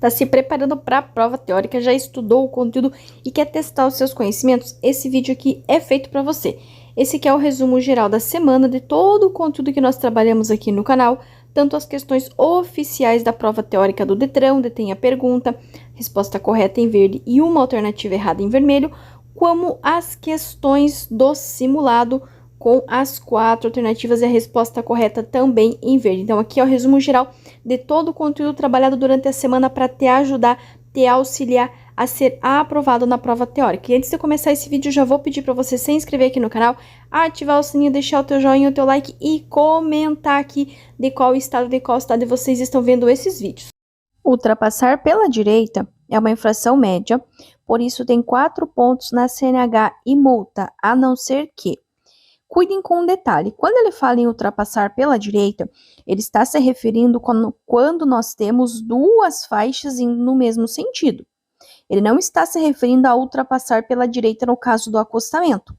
Está se preparando para a prova teórica, já estudou o conteúdo e quer testar os seus conhecimentos? Esse vídeo aqui é feito para você. Esse aqui é o resumo geral da semana de todo o conteúdo que nós trabalhamos aqui no canal, tanto as questões oficiais da prova teórica do Detran, onde tem a pergunta, resposta correta em verde e uma alternativa errada em vermelho, como as questões do simulado com as 4 alternativas e a resposta correta também em verde. Então, aqui é o resumo geral de todo o conteúdo trabalhado durante a semana para te ajudar, te auxiliar a ser aprovado na prova teórica. E antes de eu começar esse vídeo, já vou pedir para você se inscrever aqui no canal, ativar o sininho, deixar o teu joinha, o teu like e comentar aqui de qual estado vocês estão vendo esses vídeos. Ultrapassar pela direita é uma infração média, por isso tem 4 pontos na CNH e multa, a não ser que cuidem com um detalhe, quando ele fala em ultrapassar pela direita, ele está se referindo quando nós temos duas faixas indo no mesmo sentido. Ele não está se referindo a ultrapassar pela direita no caso do acostamento.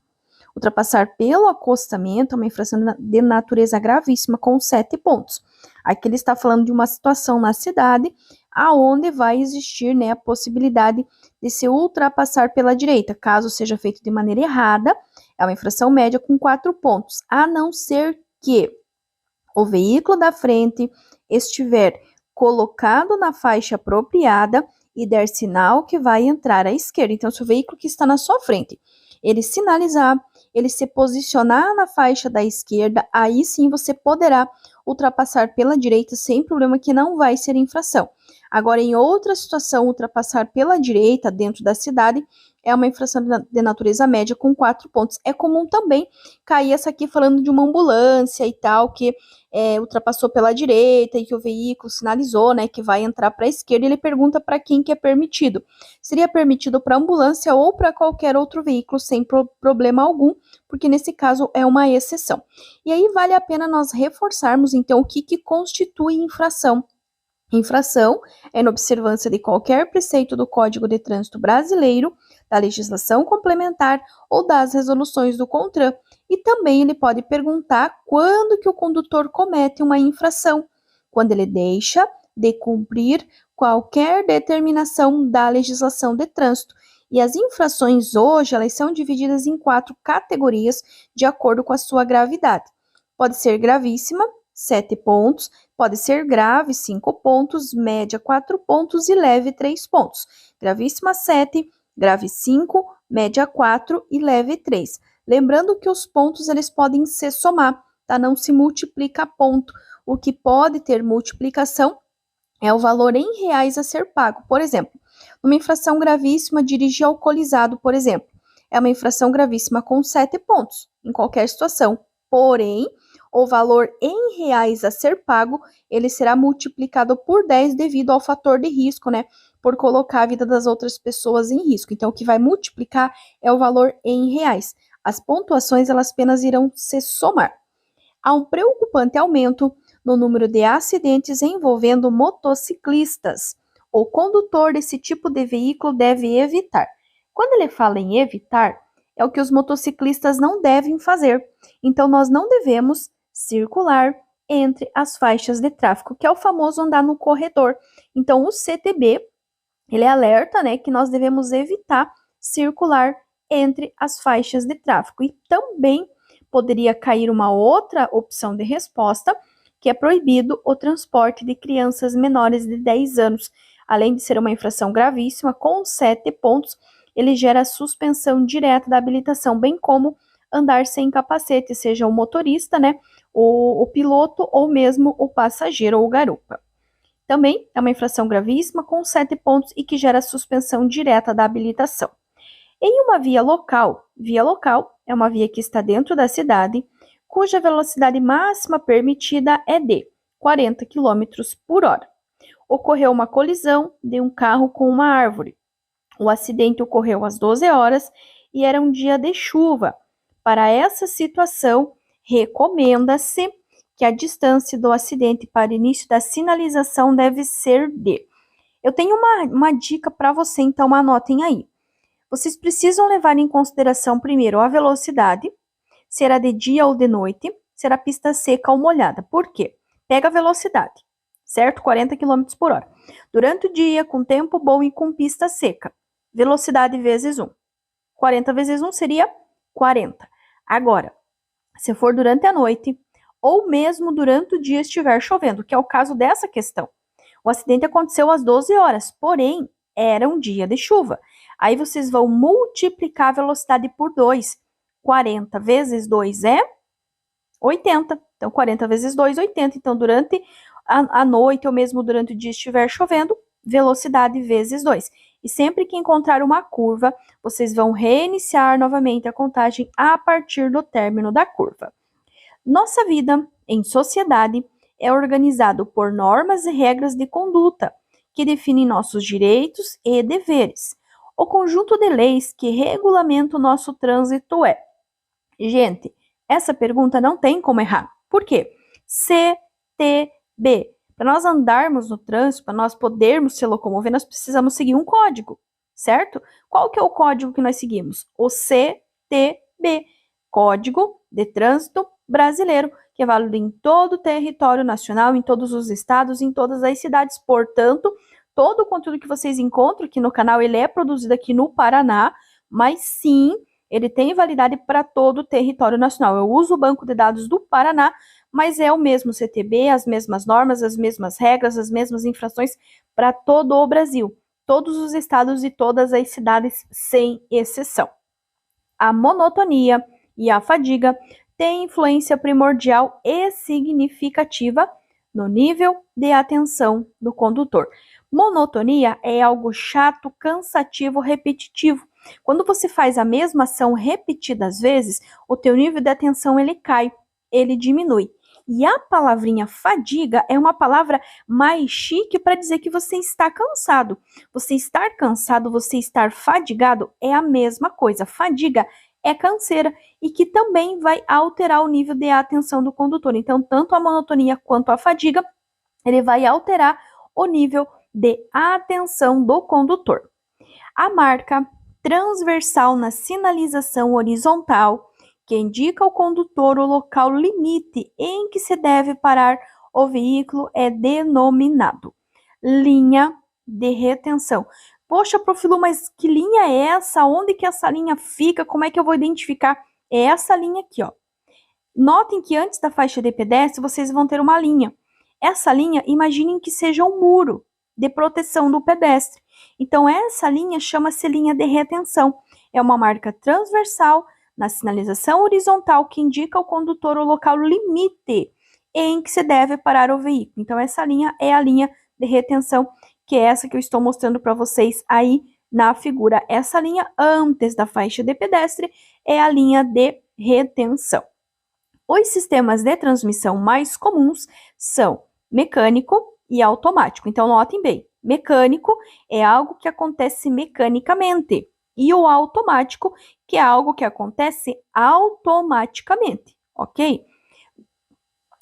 Ultrapassar pelo acostamento é uma infração de natureza gravíssima com 7 pontos. Aqui ele está falando de uma situação na cidade aonde vai existir, a possibilidade de se ultrapassar pela direita, caso seja feito de maneira errada. É uma infração média com 4 pontos, a não ser que o veículo da frente estiver colocado na faixa apropriada e der sinal que vai entrar à esquerda. Então, se o veículo que está na sua frente, ele sinalizar, ele se posicionar na faixa da esquerda, aí sim você poderá ultrapassar pela direita sem problema, que não vai ser infração. Agora, em outra situação, ultrapassar pela direita dentro da cidade é uma infração de natureza média com 4 pontos. É comum também cair essa aqui falando de uma ambulância e tal, que ultrapassou pela direita e que o veículo sinalizou, que vai entrar para a esquerda, e ele pergunta para quem que é permitido. Seria permitido para ambulância ou para qualquer outro veículo sem problema algum, porque nesse caso é uma exceção. E aí vale a pena nós reforçarmos, então, o que constitui infração. Infração é inobservância de qualquer preceito do Código de Trânsito Brasileiro, da legislação complementar ou das resoluções do CONTRAN. E também ele pode perguntar quando que o condutor comete uma infração, quando ele deixa de cumprir qualquer determinação da legislação de trânsito. E as infrações hoje, elas são divididas em 4 categorias de acordo com a sua gravidade. Pode ser gravíssima, 7 pontos, pode ser grave, 5 pontos, média, 4 pontos e leve, 3 pontos. Gravíssima, 7, grave, 5, média, 4 e leve, 3. Lembrando que os pontos eles podem se somar, tá? Não se multiplica ponto. O que pode ter multiplicação é o valor em reais a ser pago. Por exemplo, uma infração gravíssima, dirigir alcoolizado, por exemplo, é uma infração gravíssima com 7 pontos, em qualquer situação. Porém, o valor em reais a ser pago, ele será multiplicado por 10 devido ao fator de risco, por colocar a vida das outras pessoas em risco. Então, o que vai multiplicar é o valor em reais. As pontuações, elas apenas irão se somar. Há um preocupante aumento no número de acidentes envolvendo motociclistas. O condutor desse tipo de veículo deve evitar. Quando ele fala em evitar, é o que os motociclistas não devem fazer. Então, nós não devemos circular entre as faixas de tráfego, que é o famoso andar no corredor. Então, o CTB, ele alerta, que nós devemos evitar circular entre as faixas de tráfego. E também poderia cair uma outra opção de resposta, que é proibido o transporte de crianças menores de 10 anos. Além de ser uma infração gravíssima, com 7 pontos, ele gera suspensão direta da habilitação, bem como andar sem capacete, seja o motorista, o piloto ou mesmo o passageiro ou garupa. Também é uma infração gravíssima com 7 pontos e que gera suspensão direta da habilitação. Em uma via local é uma via que está dentro da cidade, cuja velocidade máxima permitida é de 40 km por hora. Ocorreu uma colisão de um carro com uma árvore. O acidente ocorreu às 12 horas e era um dia de chuva. Para essa situação, recomenda-se que a distância do acidente para o início da sinalização deve ser de... Eu tenho uma dica para você, então anotem aí. Vocês precisam levar em consideração primeiro a velocidade, se era de dia ou de noite, se era pista seca ou molhada. Por quê? Pega a velocidade. certo? 40 km por hora. Durante o dia, com tempo bom e com pista seca, velocidade vezes 1. 40 vezes 1 seria 40. Agora, se for durante a noite ou mesmo durante o dia estiver chovendo, que é o caso dessa questão. O acidente aconteceu às 12 horas, porém, era um dia de chuva. Aí vocês vão multiplicar a velocidade por 2. 40 vezes 2 é 80. Então, 40 vezes 2, 80. Então, durante a noite ou mesmo durante o dia estiver chovendo, velocidade vezes 2. E sempre que encontrar uma curva, vocês vão reiniciar novamente a contagem a partir do término da curva. Nossa vida em sociedade é organizado por normas e regras de conduta que definem nossos direitos e deveres. O conjunto de leis que regulamenta o nosso trânsito é... Gente, essa pergunta não tem como errar. Por quê? CTB. Para nós andarmos no trânsito, para nós podermos se locomover, nós precisamos seguir um código, certo? Qual que é o código que nós seguimos? O CTB, Código de Trânsito Brasileiro, que é válido em todo o território nacional, em todos os estados, em todas as cidades. Portanto, todo o conteúdo que vocês encontram aqui no canal, ele é produzido aqui no Paraná, mas sim, ele tem validade para todo o território nacional. Eu uso o banco de dados do Paraná, mas é o mesmo CTB, as mesmas normas, as mesmas regras, as mesmas infrações para todo o Brasil. Todos os estados e todas as cidades, sem exceção. A monotonia e a fadiga têm influência primordial e significativa no nível de atenção do condutor. Monotonia é algo chato, cansativo, repetitivo. Quando você faz a mesma ação repetidas vezes, o teu nível de atenção ele cai, ele diminui. E a palavrinha fadiga é uma palavra mais chique para dizer que você está cansado. Você estar cansado, você estar fadigado é a mesma coisa. Fadiga é canseira e que também vai alterar o nível de atenção do condutor. Então, tanto a monotonia quanto a fadiga, ele vai alterar o nível de atenção do condutor. A marca transversal na sinalização horizontal, que indica ao condutor o local limite em que se deve parar o veículo, é denominado linha de retenção. Poxa, Profilu, mas que linha é essa? Onde que essa linha fica? Como é que eu vou identificar? É essa linha aqui, ó. Notem que antes da faixa de pedestre, vocês vão ter uma linha. Essa linha, imaginem que seja um muro de proteção do pedestre. Então, essa linha chama-se linha de retenção. É uma marca transversal na sinalização horizontal que indica ao condutor o local limite em que se deve parar o veículo. Então, essa linha é a linha de retenção, que é essa que eu estou mostrando para vocês aí na figura. Essa linha antes da faixa de pedestre é a linha de retenção. Os sistemas de transmissão mais comuns são mecânico e automático. Então, notem bem, mecânico é algo que acontece mecanicamente e o automático, que é algo que acontece automaticamente, ok?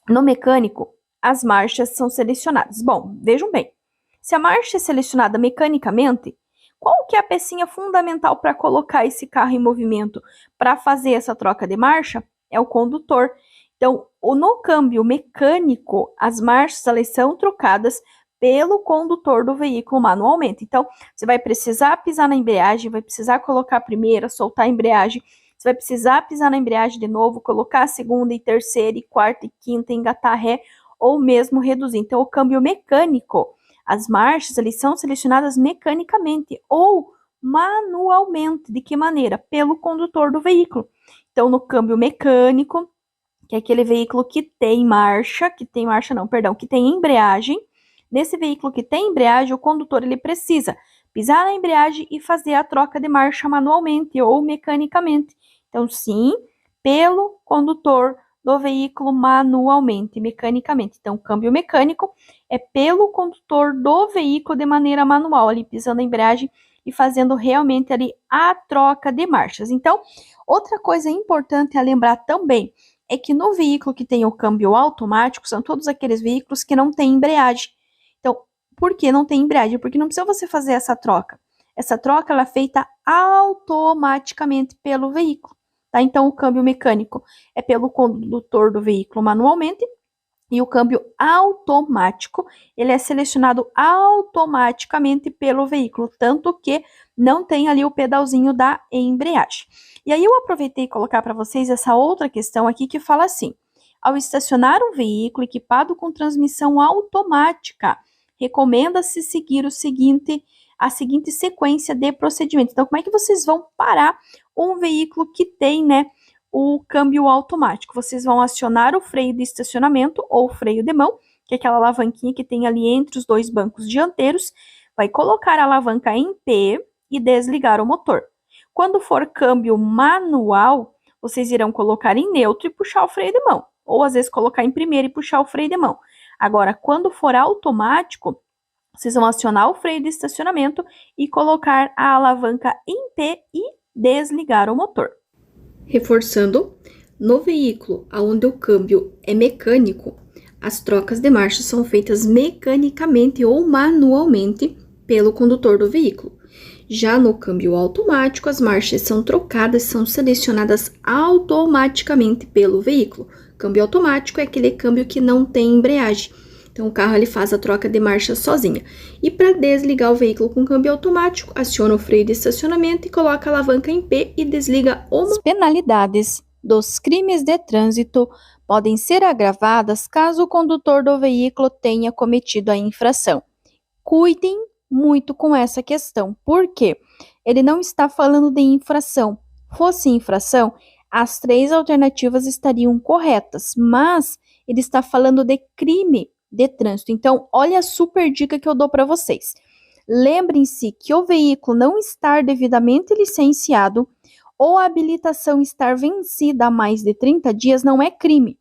No mecânico, as marchas são selecionadas. Bom, vejam bem, se a marcha é selecionada mecanicamente, qual que é a pecinha fundamental para colocar esse carro em movimento, para fazer essa troca de marcha? É o condutor. Então, no câmbio mecânico, as marchas elas são trocadas pelo condutor do veículo manualmente. Então, você vai precisar pisar na embreagem, vai precisar colocar a primeira, soltar a embreagem, você vai precisar pisar na embreagem de novo, colocar a segunda e terceira e quarta e quinta, engatar ré ou mesmo reduzir. Então, o câmbio mecânico, as marchas eles são selecionadas mecanicamente ou manualmente. De que maneira? Pelo condutor do veículo. Então, no câmbio mecânico, que é aquele veículo que tem que tem embreagem. Nesse veículo que tem embreagem, o condutor ele precisa pisar na embreagem e fazer a troca de marcha manualmente ou mecanicamente. Então, sim, pelo condutor do veículo manualmente, mecanicamente. Então, o câmbio mecânico é pelo condutor do veículo de maneira manual, ali pisando na embreagem e fazendo realmente ali a troca de marchas. Então, outra coisa importante a lembrar também é que no veículo que tem o câmbio automático, são todos aqueles veículos que não têm embreagem. Então, por que não tem embreagem? Porque não precisa você fazer essa troca. Essa troca ela é feita automaticamente pelo veículo. Tá? Então, o câmbio mecânico é pelo condutor do veículo manualmente E o câmbio automático, ele é selecionado automaticamente pelo veículo, tanto que não tem ali o pedalzinho da embreagem. E aí eu aproveitei colocar para vocês essa outra questão aqui que fala assim: ao estacionar um veículo equipado com transmissão automática, recomenda-se seguir a seguinte sequência de procedimentos. Então, como é que vocês vão parar um veículo que tem, né, o câmbio automático? Vocês vão acionar o freio de estacionamento ou freio de mão, que é aquela alavanquinha que tem ali entre os dois bancos dianteiros, vai colocar a alavanca em P e desligar o motor. Quando for câmbio manual, vocês irão colocar em neutro e puxar o freio de mão, ou às vezes colocar em primeiro e puxar o freio de mão. Agora, quando for automático, vocês vão acionar o freio de estacionamento e colocar a alavanca em P e desligar o motor. Reforçando, no veículo onde o câmbio é mecânico, as trocas de marcha são feitas mecanicamente ou manualmente pelo condutor do veículo. Já no câmbio automático, as marchas são trocadas, são selecionadas automaticamente pelo veículo. Câmbio automático é aquele câmbio que não tem embreagem. Então, o carro ele faz a troca de marcha sozinha. E para desligar o veículo com câmbio automático, aciona o freio de estacionamento e coloca a alavanca em P e desliga o motor. As penalidades dos crimes de trânsito podem ser agravadas caso o condutor do veículo tenha cometido a infração. Cuidem muito com essa questão, porque ele não está falando de infração. Fosse infração, as 3 alternativas estariam corretas, mas ele está falando de crime de trânsito. Então, olha a super dica que eu dou para vocês. Lembrem-se que o veículo não estar devidamente licenciado ou a habilitação estar vencida há mais de 30 dias não é crime.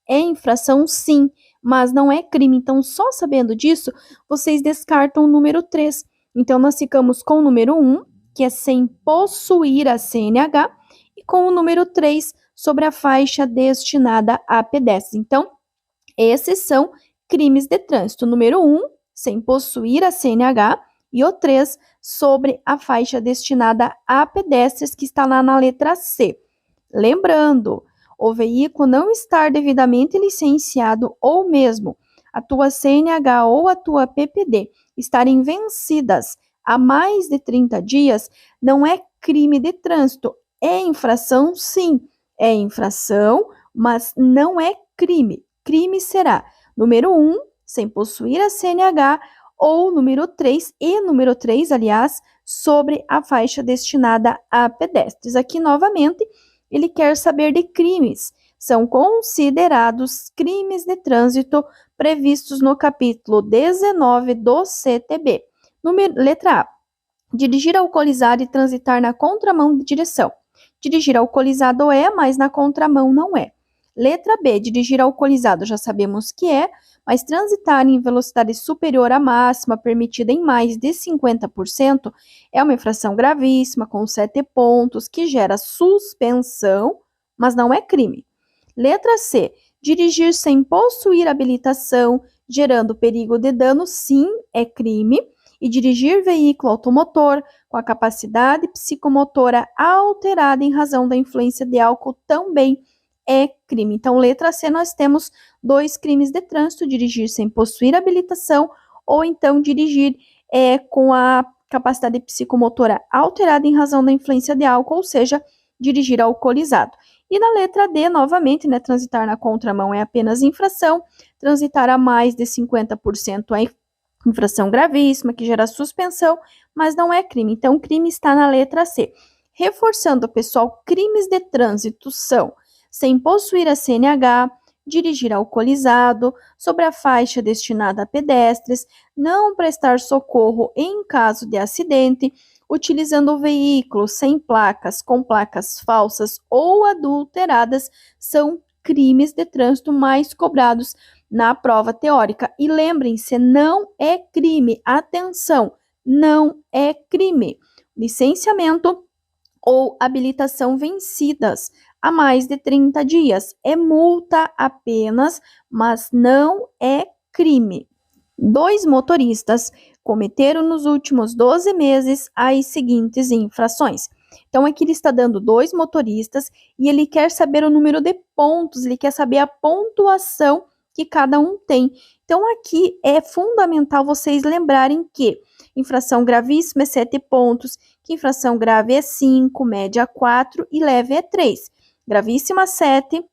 É infração, sim, mas não é crime. Então, só sabendo disso, vocês descartam o número 3. Então, nós ficamos com o número 1, que é sem possuir a CNH, e com o número 3, sobre a faixa destinada a pedestres. Então, esses são crimes de trânsito. Número 1, sem possuir a CNH, e o 3, sobre a faixa destinada a pedestres, que está lá na letra C. Lembrando, o veículo não estar devidamente licenciado ou mesmo a tua CNH ou a tua PPD estarem vencidas há mais de 30 dias, não é crime de trânsito. É infração, sim. É infração, mas não é crime. Crime será número 1, sem possuir a CNH, ou número 3, aliás, sobre a faixa destinada a pedestres. Aqui, novamente, ele quer saber de crimes. São considerados crimes de trânsito previstos no capítulo 19 do CTB. Letra A. Dirigir alcoolizado e transitar na contramão de direção. Dirigir alcoolizado é, mas na contramão não é. Letra B. Dirigir alcoolizado já sabemos que é, mas transitar em velocidade superior à máxima permitida em mais de 50% é uma infração gravíssima, com 7 pontos, que gera suspensão, mas não é crime. Letra C. Dirigir sem possuir habilitação, gerando perigo de dano, sim, é crime. E dirigir veículo automotor com a capacidade psicomotora alterada em razão da influência de álcool também é crime. Então, letra C, nós temos 2 crimes de trânsito: dirigir sem possuir habilitação ou então dirigir com a capacidade psicomotora alterada em razão da influência de álcool, ou seja, dirigir alcoolizado. E na letra D, novamente, né, transitar na contramão é apenas infração, transitar a mais de 50% é infração gravíssima, que gera suspensão, mas não é crime. Então, o crime está na letra C. Reforçando, pessoal, crimes de trânsito são sem possuir a CNH, dirigir alcoolizado, sobre a faixa destinada a pedestres, não prestar socorro em caso de acidente, utilizando o veículo sem placas, com placas falsas ou adulteradas, são crimes de trânsito mais cobrados na prova teórica. E lembrem-se, não é crime, atenção, não é crime. Licenciamento ou habilitação vencidas há mais de 30 dias. É multa apenas, mas não é crime. 2 motoristas cometeram nos últimos 12 meses as seguintes infrações. Então, aqui ele está dando 2 motoristas e ele quer saber o número de pontos, ele quer saber a pontuação que cada um tem. Então, aqui é fundamental vocês lembrarem que infração gravíssima é 7 pontos, que infração grave é 5, média 4 e leve é 3. Gravíssima 7,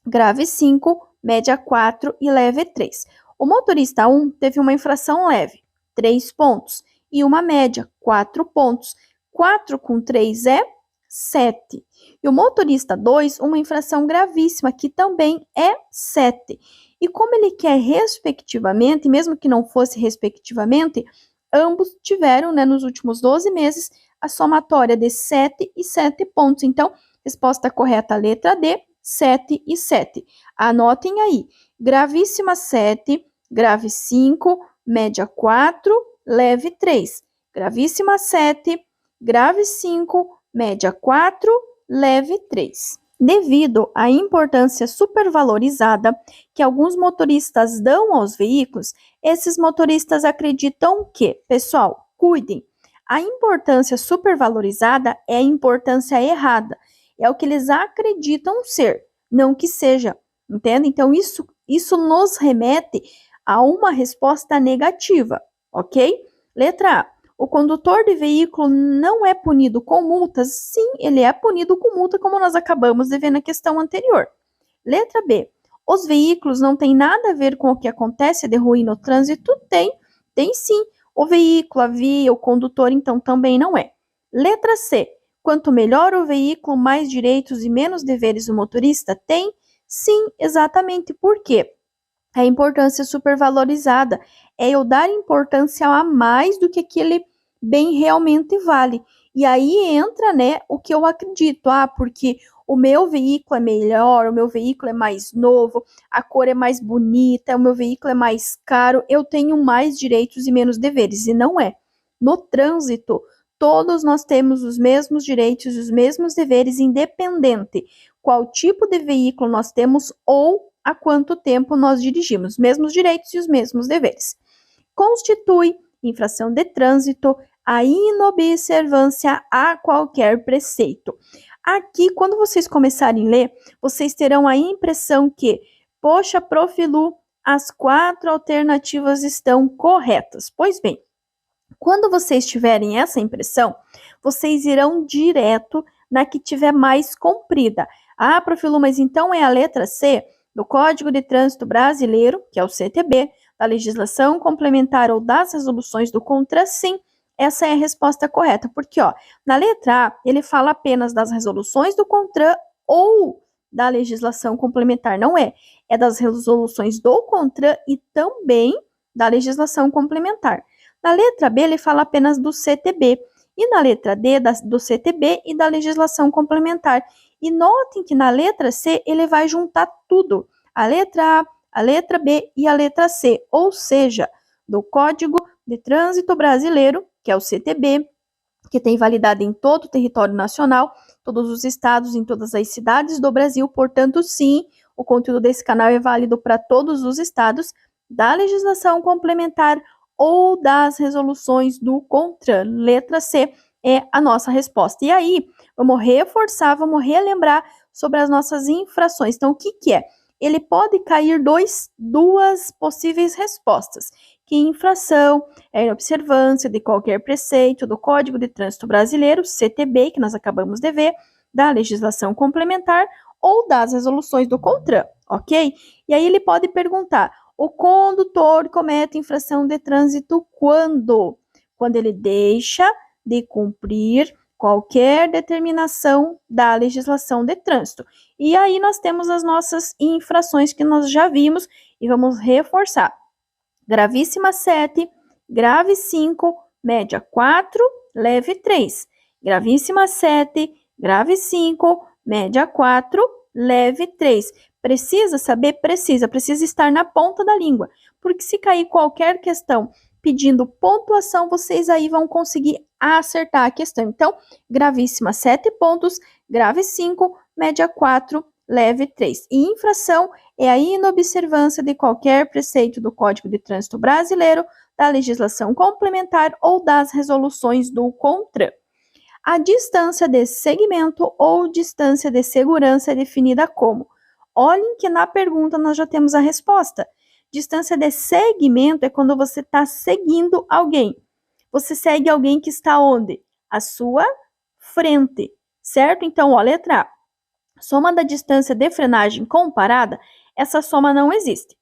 grave 5, média 4 e leve 3. O motorista 1 teve uma infração leve, 3 pontos, e uma média, 4 pontos. 4 com 3 é 7. E o motorista 2, uma infração gravíssima, que também é 7. E como ele quer respectivamente, mesmo que não fosse respectivamente, ambos tiveram, nos últimos 12 meses, a somatória de 7 e 7 pontos. Então, resposta correta, letra D, 7 e 7. Anotem aí, gravíssima 7, grave 5, média 4, leve 3. Gravíssima 7, grave 5, média 4, leve 3. Devido à importância supervalorizada que alguns motoristas dão aos veículos, esses motoristas acreditam que, pessoal, cuidem, a importância supervalorizada é a importância errada, é o que eles acreditam ser, não que seja, entende? Então, isso nos remete a uma resposta negativa, ok? Letra A. O condutor de veículo não é punido com multas? Sim, ele é punido com multa, como nós acabamos de ver na questão anterior. Letra B. Os veículos não têm nada a ver com o que acontece de ruim no trânsito? Tem sim. O veículo, a via, o condutor, então, também não é. Letra C. Quanto melhor o veículo, mais direitos e menos deveres o motorista tem? Sim, exatamente. Por quê? A importância supervalorizada é eu dar importância a mais do que aquele bem realmente vale. E aí entra, o que eu acredito. Porque o meu veículo é melhor, o meu veículo é mais novo, a cor é mais bonita, o meu veículo é mais caro, eu tenho mais direitos e menos deveres. E não é. No trânsito, todos nós temos os mesmos direitos e os mesmos deveres, independente qual tipo de veículo nós temos ou há quanto tempo nós dirigimos, os mesmos direitos e os mesmos deveres. Constitui infração de trânsito a inobservância a qualquer preceito. Aqui, quando vocês começarem a ler, vocês terão a impressão que, poxa, Prof. Lu, as 4 alternativas estão corretas. Pois bem, quando vocês tiverem essa impressão, vocês irão direto na que tiver mais comprida. Prof. Lu, mas então é a letra C do Código de Trânsito Brasileiro, que é o CTB, da legislação complementar ou das resoluções do CONTRAN? Sim, essa é a resposta correta, porque na letra A, ele fala apenas das resoluções do CONTRAN ou da legislação complementar, não é das resoluções do CONTRAN e também da legislação complementar. Na letra B, ele fala apenas do CTB, e na letra D, do CTB e da legislação complementar. E notem que na letra C, ele vai juntar tudo, a letra A, a letra B e a letra C, ou seja, do Código de Trânsito Brasileiro, que é o CTB, que tem validade em todo o território nacional, todos os estados, em todas as cidades do Brasil, portanto, sim, o conteúdo desse canal é válido para todos os estados, da legislação complementar ou das resoluções do CONTRAN. Letra C é a nossa resposta. E aí, vamos reforçar, vamos relembrar sobre as nossas infrações. Então, o que é? Ele pode cair duas possíveis respostas. Que infração é a inobservância de qualquer preceito do Código de Trânsito Brasileiro, CTB, que nós acabamos de ver, da legislação complementar ou das resoluções do CONTRAN, ok? E aí ele pode perguntar, o condutor comete infração de trânsito quando? Quando ele deixa de cumprir qualquer determinação da legislação de trânsito. E aí nós temos as nossas infrações que nós já vimos e vamos reforçar. Gravíssima 7, grave 5, média 4, leve 3. Gravíssima 7, grave 5, média 4, leve 3. Precisa saber? Precisa estar na ponta da língua, porque se cair qualquer questão pedindo pontuação, vocês aí vão conseguir acertar a questão. Então, gravíssima 7 pontos, grave 5, média 4, leve 3. E infração é a inobservância de qualquer preceito do Código de Trânsito Brasileiro, da legislação complementar ou das resoluções do CONTRAN. A distância de segmento ou distância de segurança é definida como Olhem que na pergunta nós já temos a resposta. Distância de seguimento é quando você está seguindo alguém. Você segue alguém que está onde? À sua frente, certo? Então, ó, letra A. Soma da distância de frenagem com parada, essa soma não existe.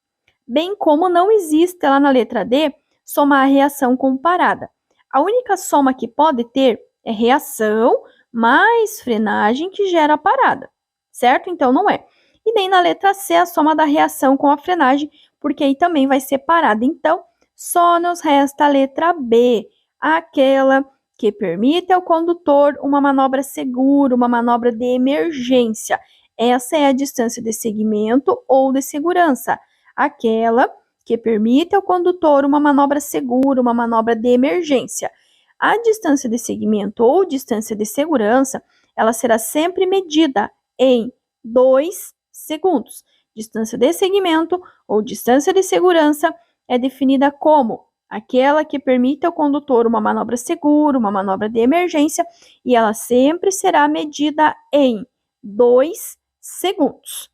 Bem como não existe lá na letra D, somar a reação com parada. A única soma que pode ter é reação mais frenagem que gera parada, certo? Então, não é. E nem na letra C a soma da reação com a frenagem, porque aí também vai ser parada. Então, só nos resta a letra B, aquela que permite ao condutor uma manobra segura, uma manobra de emergência. Essa é a distância de segmento ou de segurança, aquela que permite ao condutor uma manobra segura, uma manobra de emergência. A distância de segmento ou distância de segurança, ela será sempre medida em 2 segundos. Distância de segmento ou distância de segurança é definida como aquela que permite ao condutor uma manobra segura, uma manobra de emergência, e ela sempre será medida em 2 segundos.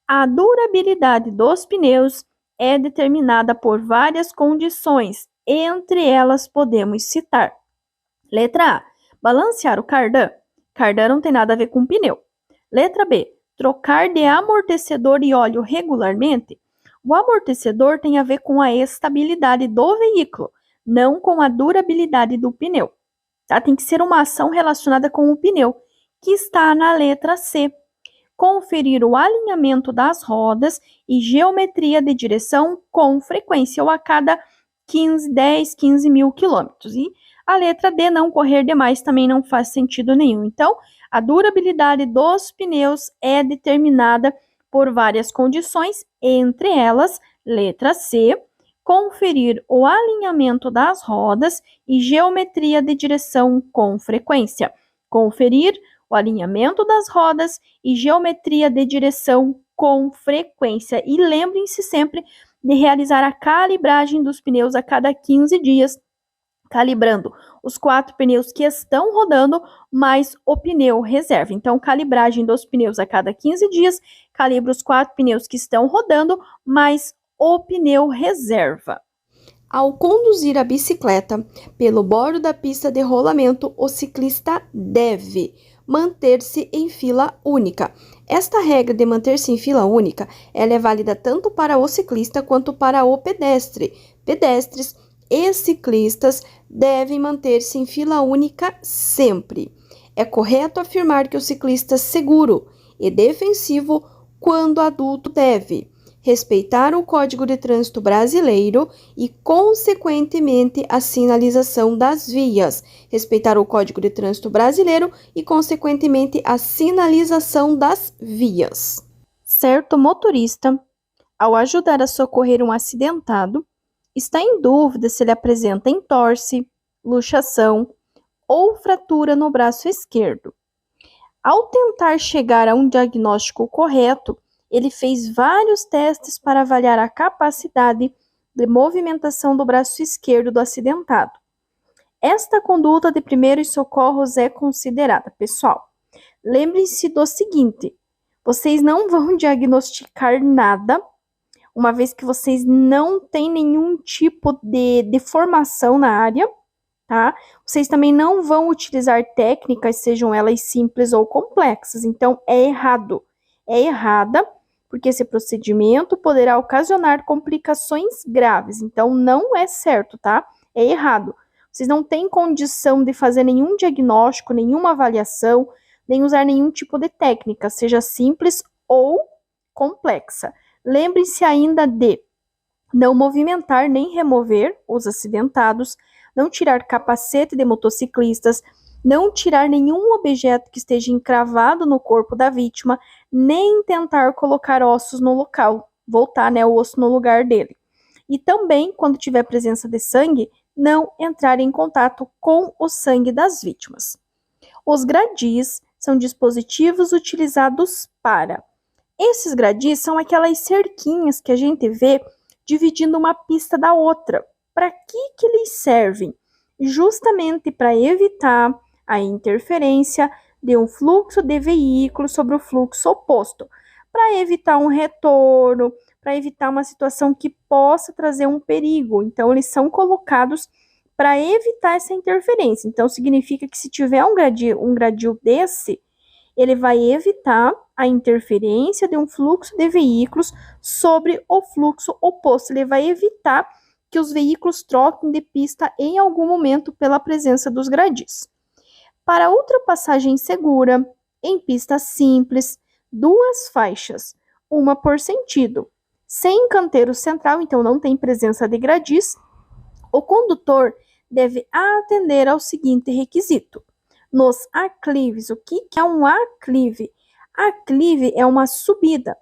A durabilidade dos pneus é determinada por várias condições, entre elas podemos citar: letra A, balancear o cardan. Cardan não tem nada a ver com pneu. Letra B, trocar de amortecedor e óleo regularmente. O amortecedor tem a ver com a estabilidade do veículo, não com a durabilidade do pneu. Tá? Tem que ser uma ação relacionada com o pneu, que está na letra C. Conferir o alinhamento das rodas e geometria de direção com frequência ou a cada 10, 15 mil quilômetros. E a letra D, não correr demais, também não faz sentido nenhum. Então, a durabilidade dos pneus é determinada por várias condições, entre elas, letra C, conferir o alinhamento das rodas e geometria de direção com frequência. Conferir o alinhamento das rodas e geometria de direção com frequência. E lembrem-se sempre de realizar a calibragem dos pneus a cada 15 dias, calibrando os 4 pneus que estão rodando, mais o pneu reserva. Então, calibragem dos pneus a cada 15 dias, calibra os 4 pneus que estão rodando, mais o pneu reserva. Ao conduzir a bicicleta pelo bordo da pista de rolamento, o ciclista deve manter-se em fila única. Esta regra de manter-se em fila única, ela é válida tanto para o ciclista quanto para o pedestre. Pedestres e ciclistas devem manter-se em fila única sempre. É correto afirmar que o ciclista seguro e defensivo, quando adulto, deve respeitar o Código de Trânsito Brasileiro e, consequentemente, a sinalização das vias. Respeitar o Código de Trânsito Brasileiro e, consequentemente, a sinalização das vias. Certo motorista, ao ajudar a socorrer um acidentado, está em dúvida se ele apresenta entorse, luxação ou fratura no braço esquerdo. Ao tentar chegar a um diagnóstico correto, ele fez vários testes para avaliar a capacidade de movimentação do braço esquerdo do acidentado. Esta conduta de primeiros socorros é considerada. Pessoal, lembrem-se do seguinte: vocês não vão diagnosticar nada, uma vez que vocês não têm nenhum tipo de formação na área, tá? Vocês também não vão utilizar técnicas, sejam elas simples ou complexas. Então, é errado. É errada, porque esse procedimento poderá ocasionar complicações graves. Então, não é certo, tá? É errado. Vocês não têm condição de fazer nenhum diagnóstico, nenhuma avaliação, nem usar nenhum tipo de técnica, seja simples ou complexa. Lembre-se ainda de não movimentar nem remover os acidentados, não tirar capacete de motociclistas, não tirar nenhum objeto que esteja encravado no corpo da vítima, nem tentar colocar ossos no local, voltar, né, o osso no lugar dele. E também, quando tiver presença de sangue, não entrar em contato com o sangue das vítimas. Os gradis são dispositivos utilizados para... Esses gradis são aquelas cerquinhas que a gente vê dividindo uma pista da outra. Para que eles servem? Justamente para evitar a interferência de um fluxo de veículo sobre o fluxo oposto, para evitar um retorno, para evitar uma situação que possa trazer um perigo. Então, eles são colocados para evitar essa interferência. Então, significa que se tiver um gradil desse, ele vai evitar a interferência de um fluxo de veículos sobre o fluxo oposto. Ele vai evitar que os veículos troquem de pista em algum momento pela presença dos gradis. Para ultrapassagem segura, em pista simples, 2 faixas, uma por sentido, sem canteiro central, então não tem presença de gradis, o condutor deve atender ao seguinte requisito. Nos aclives, o que é um aclive? Aclive é uma subida.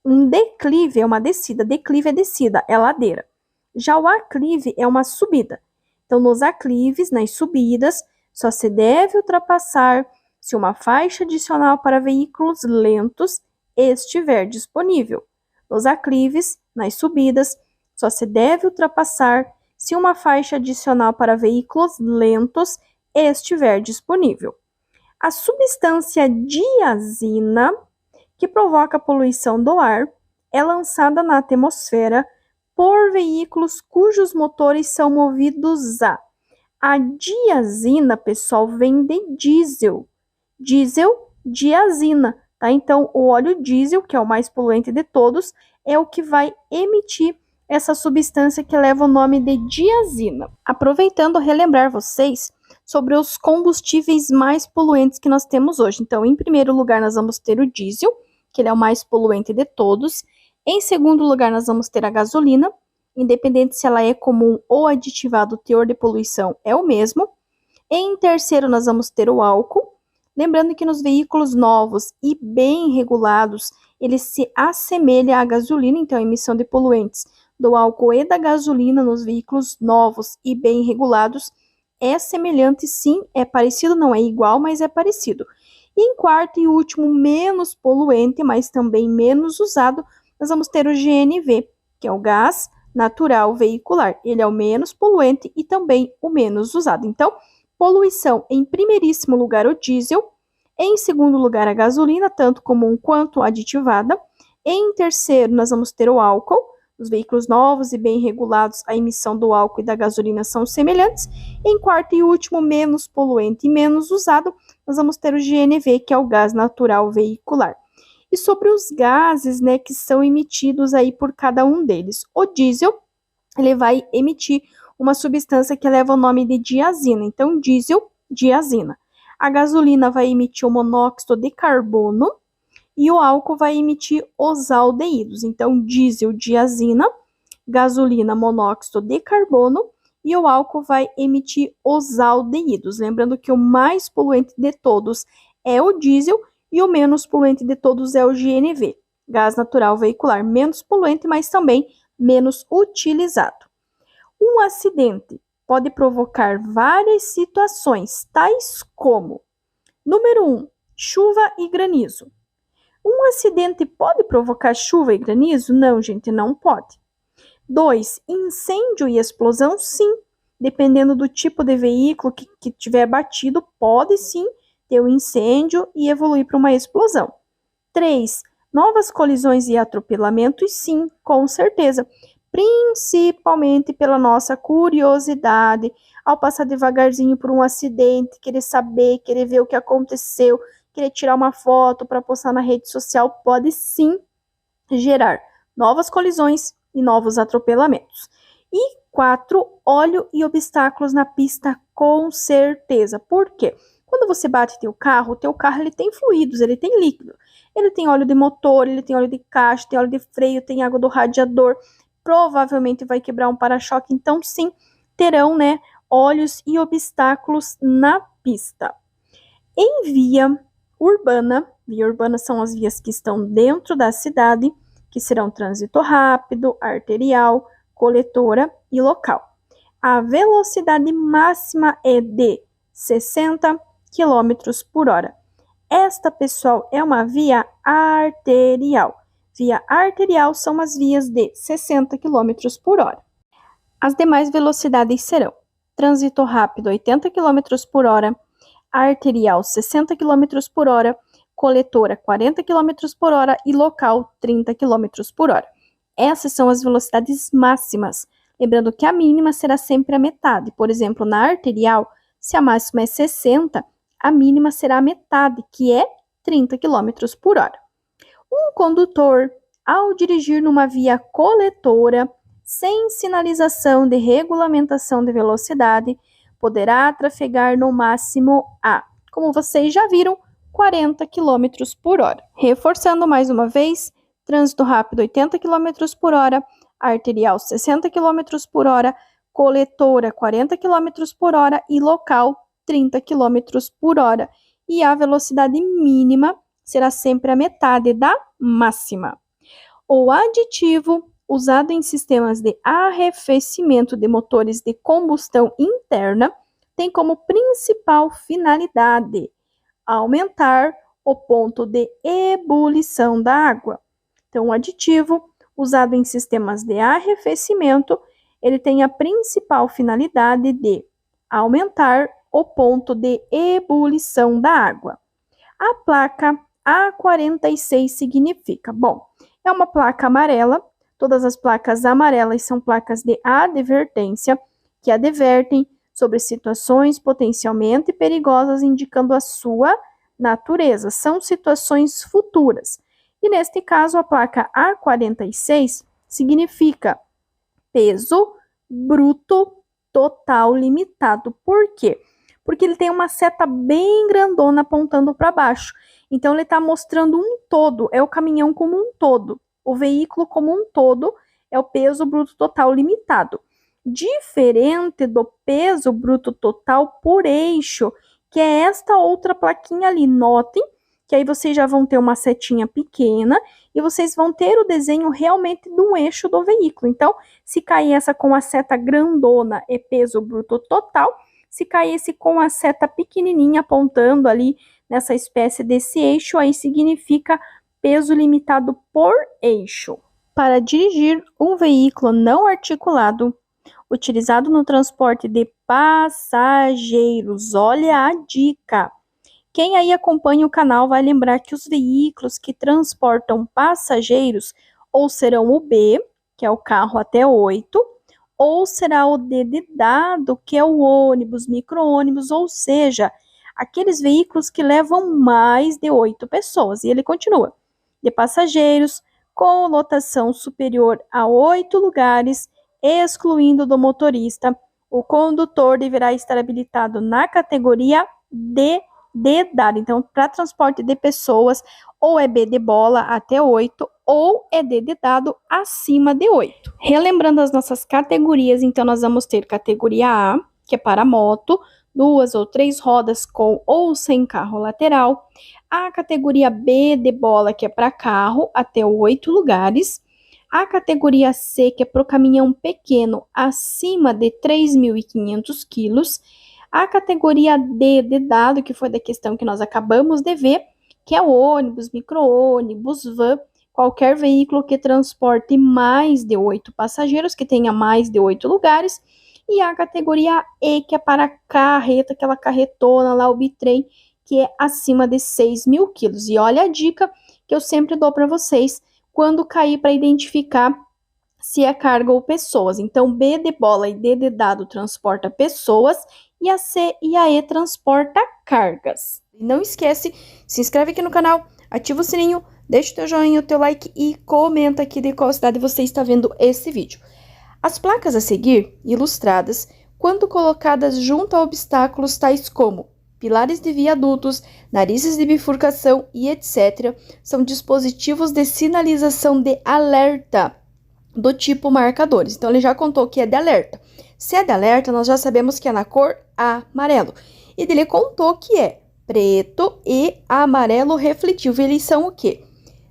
Um declive é uma descida. Declive é descida, é ladeira. Já o aclive é uma subida. Então, nos aclives, nas subidas, só se deve ultrapassar se uma faixa adicional para veículos lentos estiver disponível. Nos aclives, nas subidas, só se deve ultrapassar se uma faixa adicional para veículos lentos estiver disponível. A substância diazina, que provoca poluição do ar, é lançada na atmosfera por veículos cujos motores são movidos a diazina, pessoal, vem de diesel. Diesel, diazina, tá? Então, o óleo diesel, que é o mais poluente de todos, é o que vai emitir essa substância que leva o nome de diazina. Aproveitando, relembrar vocês sobre os combustíveis mais poluentes que nós temos hoje. Então, em primeiro lugar, nós vamos ter o diesel, que ele é o mais poluente de todos. Em segundo lugar, nós vamos ter a gasolina, independente se ela é comum ou aditivada, o teor de poluição é o mesmo. Em terceiro, nós vamos ter o álcool. Lembrando que nos veículos novos e bem regulados, ele se assemelha à gasolina, então a emissão de poluentes do álcool e da gasolina nos veículos novos e bem regulados é semelhante, sim, é parecido, não é igual, mas é parecido. E em quarto e último, menos poluente, mas também menos usado, nós vamos ter o GNV, que é o gás natural veicular. Ele é o menos poluente e também o menos usado. Então, poluição, em primeiríssimo lugar, o diesel. Em segundo lugar, a gasolina, tanto comum quanto aditivada. Em terceiro, nós vamos ter o álcool. Os veículos novos e bem regulados, a emissão do álcool e da gasolina são semelhantes. Em quarto e último, menos poluente e menos usado, nós vamos ter o GNV, que é o gás natural veicular. E sobre os gases, né, que são emitidos aí por cada um deles. O diesel, ele vai emitir uma substância que leva o nome de diazina. Então, diesel, diazina. A gasolina vai emitir o monóxido de carbono e o álcool vai emitir os aldeídos. Então, diesel, diazina, gasolina, monóxido de carbono e o álcool vai emitir os aldeídos. Lembrando que o mais poluente de todos é o diesel e o menos poluente de todos é o GNV, gás natural veicular. Menos poluente, mas também menos utilizado. Um acidente pode provocar várias situações, tais como: número 1, chuva e granizo. Um acidente pode provocar chuva e granizo? Não, gente, não pode. 2, incêndio e explosão? Sim. Dependendo do tipo de veículo que tiver batido, pode sim ter um incêndio e evoluir para uma explosão. 3, novas colisões e atropelamentos? Sim, com certeza. Principalmente pela nossa curiosidade, ao passar devagarzinho por um acidente, querer saber, querer ver o que aconteceu, querer tirar uma foto para postar na rede social, pode sim gerar novas colisões e novos atropelamentos. E 4, óleo e obstáculos na pista, com certeza. Por quê? Quando você bate o teu carro ele tem fluidos, ele tem líquido. Ele tem óleo de motor, ele tem óleo de caixa, tem óleo de freio, tem água do radiador. Provavelmente vai quebrar um para-choque. Então, sim, terão, né, óleos e obstáculos na pista. Em via urbana são as vias que estão dentro da cidade, que serão trânsito rápido, arterial, coletora e local. A velocidade máxima é de 60 km por hora. Esta, pessoal, é uma via arterial. Via arterial são as vias de 60 km por hora. As demais velocidades serão: trânsito rápido 80 km por hora, arterial 60 km por hora, coletora 40 km por hora e local 30 km por hora. Essas são as velocidades máximas. Lembrando que a mínima será sempre a metade. Por exemplo, na arterial, se a máxima é 60, a mínima será a metade, que é 30 km por hora. Um condutor, ao dirigir numa via coletora, sem sinalização de regulamentação de velocidade, poderá trafegar no máximo a, como vocês já viram, 40 km por hora. Reforçando mais uma vez, trânsito rápido 80 km por hora, arterial 60 km por hora, coletora 40 km por hora e local 30 km por hora. E a velocidade mínima será sempre a metade da máxima. O aditivo usado em sistemas de arrefecimento de motores de combustão interna tem como principal finalidade aumentar o ponto de ebulição da água. Então, o aditivo usado em sistemas de arrefecimento, ele tem a principal finalidade de aumentar o ponto de ebulição da água. A placa A46 significa, bom, é uma placa amarela. Todas as placas amarelas são placas de advertência, que advertem sobre situações potencialmente perigosas, indicando a sua natureza. São situações futuras. E neste caso, a placa A46 significa peso bruto total limitado. Por quê? Porque ele tem uma seta bem grandona apontando para baixo. Então, ele está mostrando um todo, é o caminhão como um todo. O veículo como um todo é o peso bruto total limitado. Diferente do peso bruto total por eixo, que é esta outra plaquinha ali. Notem que aí vocês já vão ter uma setinha pequena e vocês vão ter o desenho realmente do eixo do veículo. Então, se cair essa com a seta grandona, é peso bruto total. Se cair esse com a seta pequenininha apontando ali nessa espécie desse eixo, aí significa peso limitado por eixo. Para dirigir um veículo não articulado, utilizado no transporte de passageiros, olha a dica. Quem aí acompanha o canal vai lembrar que os veículos que transportam passageiros ou serão o B, que é o carro até 8, ou será o D de dado, que é o ônibus, micro-ônibus, ou seja, aqueles veículos que levam mais de 8 pessoas. E ele continua: de passageiros com lotação superior a 8 lugares, excluindo do motorista, o condutor deverá estar habilitado na categoria D de dado. Então, para transporte de pessoas, ou é B de bola até 8, ou é D de dado acima de 8. Relembrando as nossas categorias, então nós vamos ter categoria A, que é para moto, 2 ou 3 rodas com ou sem carro lateral. A categoria B de bola, que é para carro, até 8 lugares. A categoria C, que é para o caminhão pequeno, acima de 3.500 quilos. A categoria D de dado, que foi da questão que nós acabamos de ver, que é o ônibus, micro-ônibus, van, qualquer veículo que transporte mais de 8 passageiros, que tenha mais de 8 lugares. E a categoria E, que é para carreta, aquela carretona lá, o bitrem, que é acima de 6.000 quilos. E olha a dica que eu sempre dou para vocês quando cair para identificar se é carga ou pessoas. Então, B de bola e D de dado transporta pessoas e a C e a E transporta cargas. E não esquece, se inscreve aqui no canal, ativa o sininho, deixa o teu joinha, o teu like e comenta aqui de qual cidade você está vendo esse vídeo. As placas a seguir, ilustradas, quando colocadas junto a obstáculos tais como pilares de viadutos, narizes de bifurcação e etc., são dispositivos de sinalização de alerta do tipo marcadores. Então, ele já contou que é de alerta. Se é de alerta, nós já sabemos que é na cor amarelo. E ele contou que é preto e amarelo refletivo. Eles são o quê?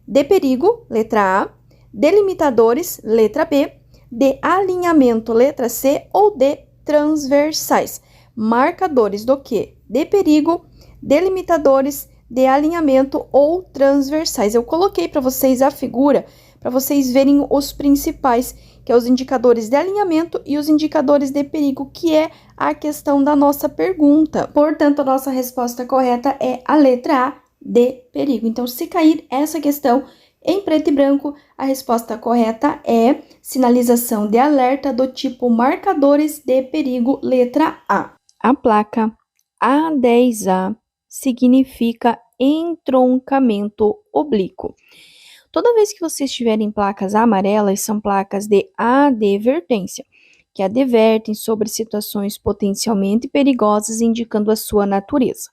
De perigo, letra A, delimitadores, letra B, de alinhamento, letra C, ou de transversais. Marcadores do quê? De perigo, delimitadores, de alinhamento ou transversais. Eu coloquei para vocês a figura para vocês verem os principais, que é os indicadores de alinhamento e os indicadores de perigo, que é a questão da nossa pergunta. Portanto, a nossa resposta correta é a letra A, de perigo. Então, se cair essa questão em preto e branco, a resposta correta é sinalização de alerta do tipo marcadores de perigo, letra A. A placa A10A significa entroncamento oblíquo. Toda vez que vocês tiverem placas amarelas, são placas de advertência, que advertem sobre situações potencialmente perigosas, indicando a sua natureza.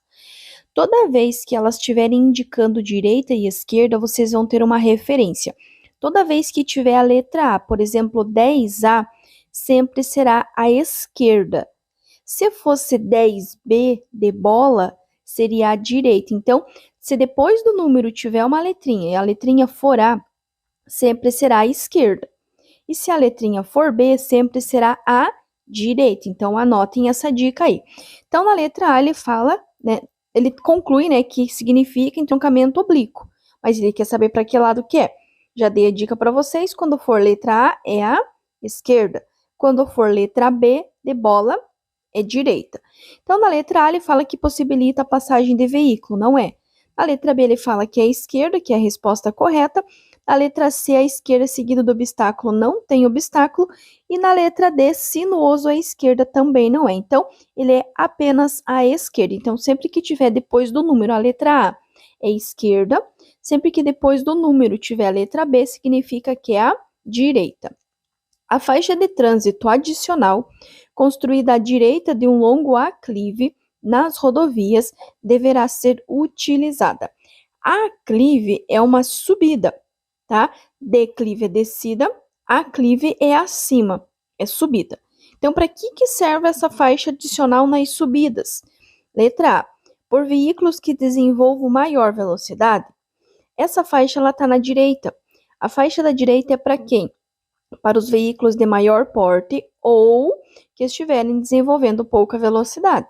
Toda vez que elas estiverem indicando direita e esquerda, vocês vão ter uma referência. Toda vez que tiver a letra A, por exemplo, 10A, sempre será à esquerda. Se fosse 10B de bola, seria à direita. Então, se depois do número tiver uma letrinha e a letrinha for A, sempre será à esquerda. E se a letrinha for B, sempre será à direita. Então, anotem essa dica aí. Então, na letra A, ele fala, né? Ele conclui, né, que significa entroncamento oblíquo. Mas ele quer saber para que lado que é. Já dei a dica para vocês. Quando for letra A, é a esquerda. Quando for letra B, de bola, é direita. Então, na letra A, ele fala que possibilita a passagem de veículo, não é? Na letra B, ele fala que é a esquerda, que é a resposta correta. Na letra C, a esquerda seguido do obstáculo não tem obstáculo. E na letra D, sinuoso à esquerda também não é. Então, ele é apenas à esquerda. Então, sempre que tiver depois do número a letra A é esquerda. Sempre que depois do número tiver a letra B, significa que é a direita. A faixa de trânsito adicional, construída à direita de um longo aclive nas rodovias, deverá ser utilizada. Aclive é uma subida, tá? Declive é descida, aclive é acima, é subida. Então, para que serve essa faixa adicional nas subidas? Letra A. Por veículos que desenvolvam maior velocidade, essa faixa está na direita. A faixa da direita é para quem? Para os veículos de maior porte ou que estiverem desenvolvendo pouca velocidade.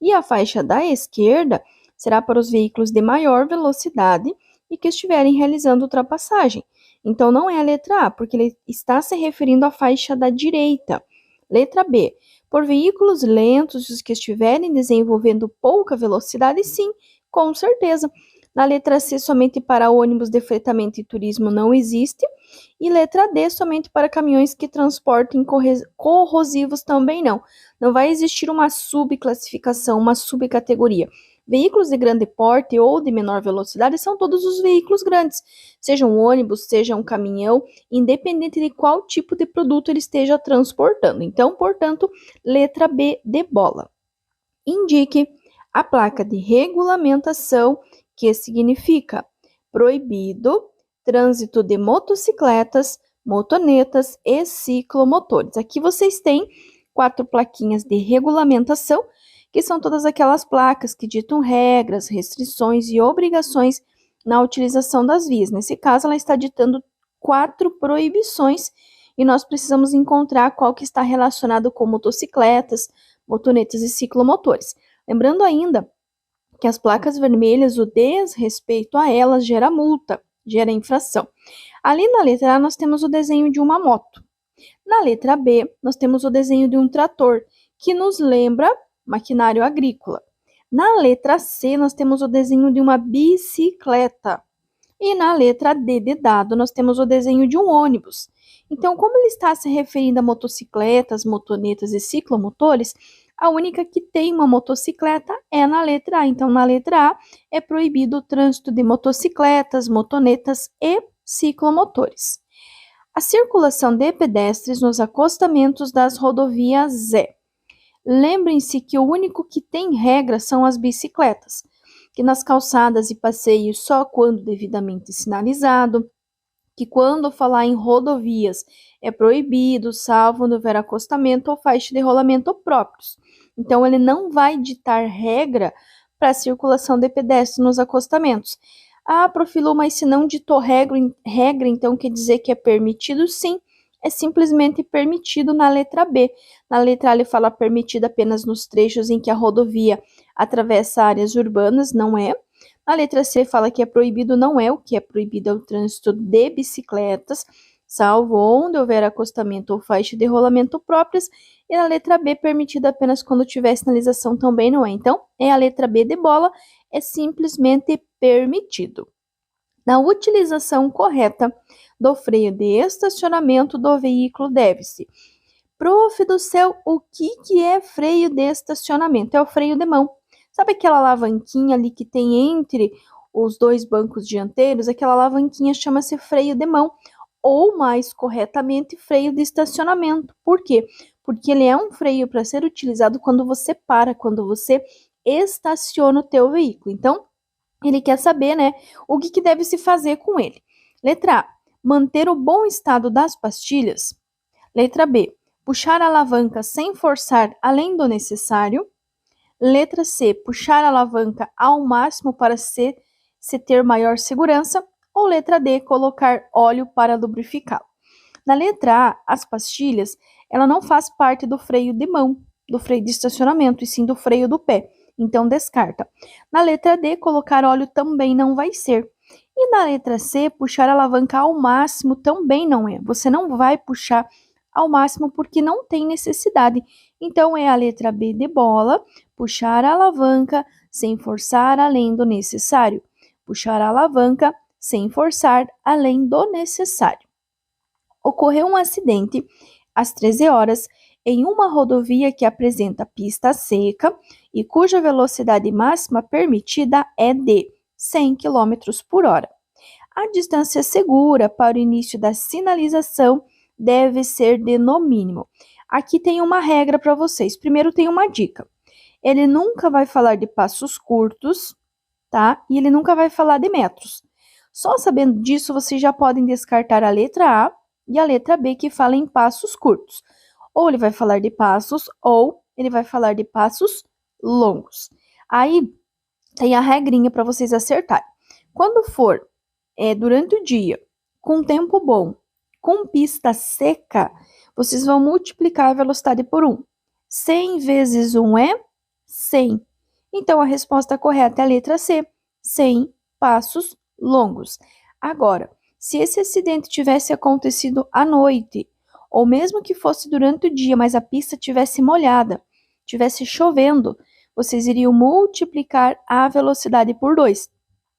E a faixa da esquerda será para os veículos de maior velocidade e que estiverem realizando ultrapassagem. Então, não é a letra A, porque ele está se referindo à faixa da direita. Letra B. Por veículos lentos, os que estiverem desenvolvendo pouca velocidade, sim, com certeza. Na letra C, somente para ônibus de fretamento e turismo não existe. E letra D, somente para caminhões que transportem corrosivos também não. Não vai existir uma subclassificação, uma subcategoria. Veículos de grande porte ou de menor velocidade são todos os veículos grandes, seja um ônibus, seja um caminhão, independente de qual tipo de produto ele esteja transportando. Então, portanto, letra B de bola. Indique a placa de regulamentação, que significa proibido trânsito de motocicletas, motonetas e ciclomotores. Aqui vocês têm 4 plaquinhas de regulamentação, que são todas aquelas placas que ditam regras, restrições e obrigações na utilização das vias. Nesse caso, ela está ditando 4 proibições e nós precisamos encontrar qual que está relacionado com motocicletas, motonetas e ciclomotores. Lembrando ainda que as placas vermelhas, o desrespeito a elas gera multa, gera infração. Ali na letra A, nós temos o desenho de uma moto. Na letra B, nós temos o desenho de um trator, que nos lembra maquinário agrícola. Na letra C, nós temos o desenho de uma bicicleta. E na letra D de dado, nós temos o desenho de um ônibus. Então, como ele está se referindo a motocicletas, motonetas e ciclomotores, a única que tem uma motocicleta é na letra A. Então, na letra A é proibido o trânsito de motocicletas, motonetas e ciclomotores. A circulação de pedestres nos acostamentos das rodovias é. Lembrem-se que o único que tem regra são as bicicletas, que nas calçadas e passeios só quando devidamente sinalizado, que quando falar em rodovias é proibido, salvo onde houver acostamento ou faixa de rolamento próprios. Então, ele não vai ditar regra para a circulação de pedestres nos acostamentos. Ah, Profilu, mas se não ditou regra, então quer dizer que é permitido? Sim, é simplesmente permitido na letra B. Na letra A, ele fala permitido apenas nos trechos em que a rodovia atravessa áreas urbanas, não é? Na letra C fala que é proibido, não é. O que é proibido é o trânsito de bicicletas, salvo onde houver acostamento ou faixa de rolamento próprias. E na letra B, permitido apenas quando tiver sinalização, também não é. Então, é a letra B de bola, é simplesmente permitido. Na utilização correta do freio de estacionamento do veículo deve-se. Prof do céu, o que é freio de estacionamento? É o freio de mão. Sabe aquela alavanquinha ali que tem entre os dois bancos dianteiros? Aquela alavanquinha chama-se freio de mão, ou mais corretamente, freio de estacionamento. Por quê? Porque ele é um freio para ser utilizado quando você para, quando você estaciona o teu veículo. Então, ele quer saber, né, o que deve se fazer com ele. Letra A, manter o bom estado das pastilhas. Letra B, puxar a alavanca sem forçar além do necessário. Letra C, puxar a alavanca ao máximo para se ter maior segurança. Ou letra D, colocar óleo para lubrificá-lo. Na letra A, as pastilhas, ela não faz parte do freio de mão, do freio de estacionamento, e sim do freio do pé. Então, descarta. Na letra D, colocar óleo também não vai ser. E na letra C, puxar a alavanca ao máximo também não é. Você não vai puxar ao máximo porque não tem necessidade. Então, é a letra B de bola, puxar a alavanca sem forçar além do necessário. Puxar a alavanca sem forçar além do necessário. Ocorreu um acidente às 13 horas em uma rodovia que apresenta pista seca e cuja velocidade máxima permitida é de 100 km por hora. A distância segura para o início da sinalização deve ser de no mínimo. Aqui tem uma regra para vocês. Primeiro tem uma dica. Ele nunca vai falar de passos curtos, tá? E ele nunca vai falar de metros. Só sabendo disso, vocês já podem descartar a letra A e a letra B, que fala em passos curtos. Ou ele vai falar de passos, ou ele vai falar de passos longos. Aí tem a regrinha para vocês acertarem. Quando for durante o dia, com tempo bom, com pista seca, vocês vão multiplicar a velocidade por 1. 100 vezes 1 é 100. Então, a resposta correta é a letra C, 100 passos longos. Agora, se esse acidente tivesse acontecido à noite, ou mesmo que fosse durante o dia, mas a pista tivesse molhada, tivesse chovendo, vocês iriam multiplicar a velocidade por 2.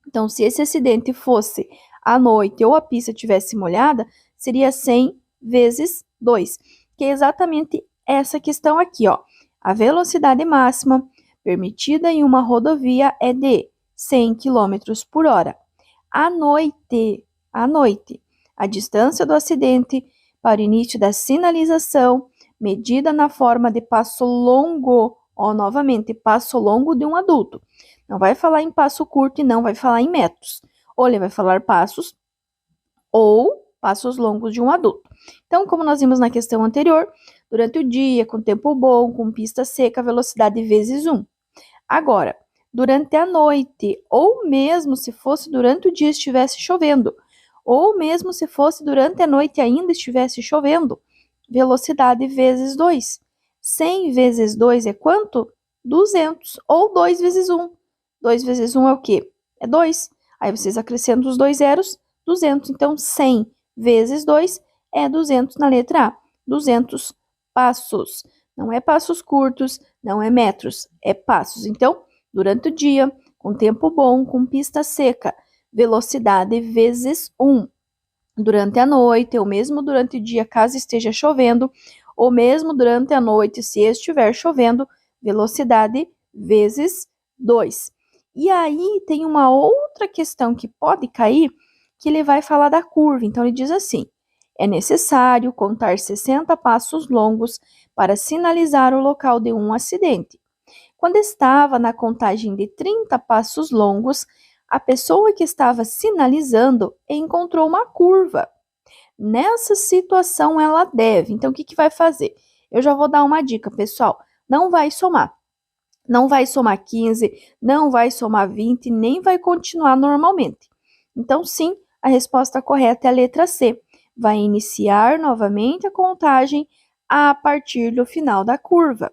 Então, se esse acidente fosse à noite ou a pista tivesse molhada, seria 100 vezes 2, que é exatamente essa questão aqui, ó. A velocidade máxima permitida em uma rodovia é de 100 km por hora. À noite, a distância do acidente para o início da sinalização, medida na forma de passo longo, ó, novamente, passo longo de um adulto. Não vai falar em passo curto e não vai falar em metros. Ou ele vai falar passos ou passos longos de um adulto. Então, como nós vimos na questão anterior, durante o dia, com tempo bom, com pista seca, velocidade vezes 1. Agora, durante a noite, ou mesmo se fosse durante o dia estivesse chovendo, ou mesmo se fosse durante a noite e ainda estivesse chovendo, velocidade vezes 2. 100 vezes 2 é quanto? 200, ou 2 vezes 1. 2 vezes 1 é o quê? É 2. Aí vocês acrescentam os dois zeros, 200. Então, 100 vezes 2 é 200 na letra A. 200 passos. Não é passos curtos, não é metros, é passos. Então, durante o dia, com tempo bom, com pista seca, velocidade vezes 1. Durante a noite, ou mesmo durante o dia, caso esteja chovendo, ou mesmo durante a noite, se estiver chovendo, velocidade vezes 2. E aí tem uma outra questão que pode cair, que ele vai falar da curva. Então, ele diz assim: é necessário contar 60 passos longos para sinalizar o local de um acidente. Quando estava na contagem de 30 passos longos, a pessoa que estava sinalizando encontrou uma curva. Nessa situação, ela deve. Então, o que vai fazer? Eu já vou dar uma dica, pessoal. Não vai somar. Não vai somar 15, não vai somar 20, nem vai continuar normalmente. Então, sim, a resposta correta é a letra C. Vai iniciar novamente a contagem a partir do final da curva.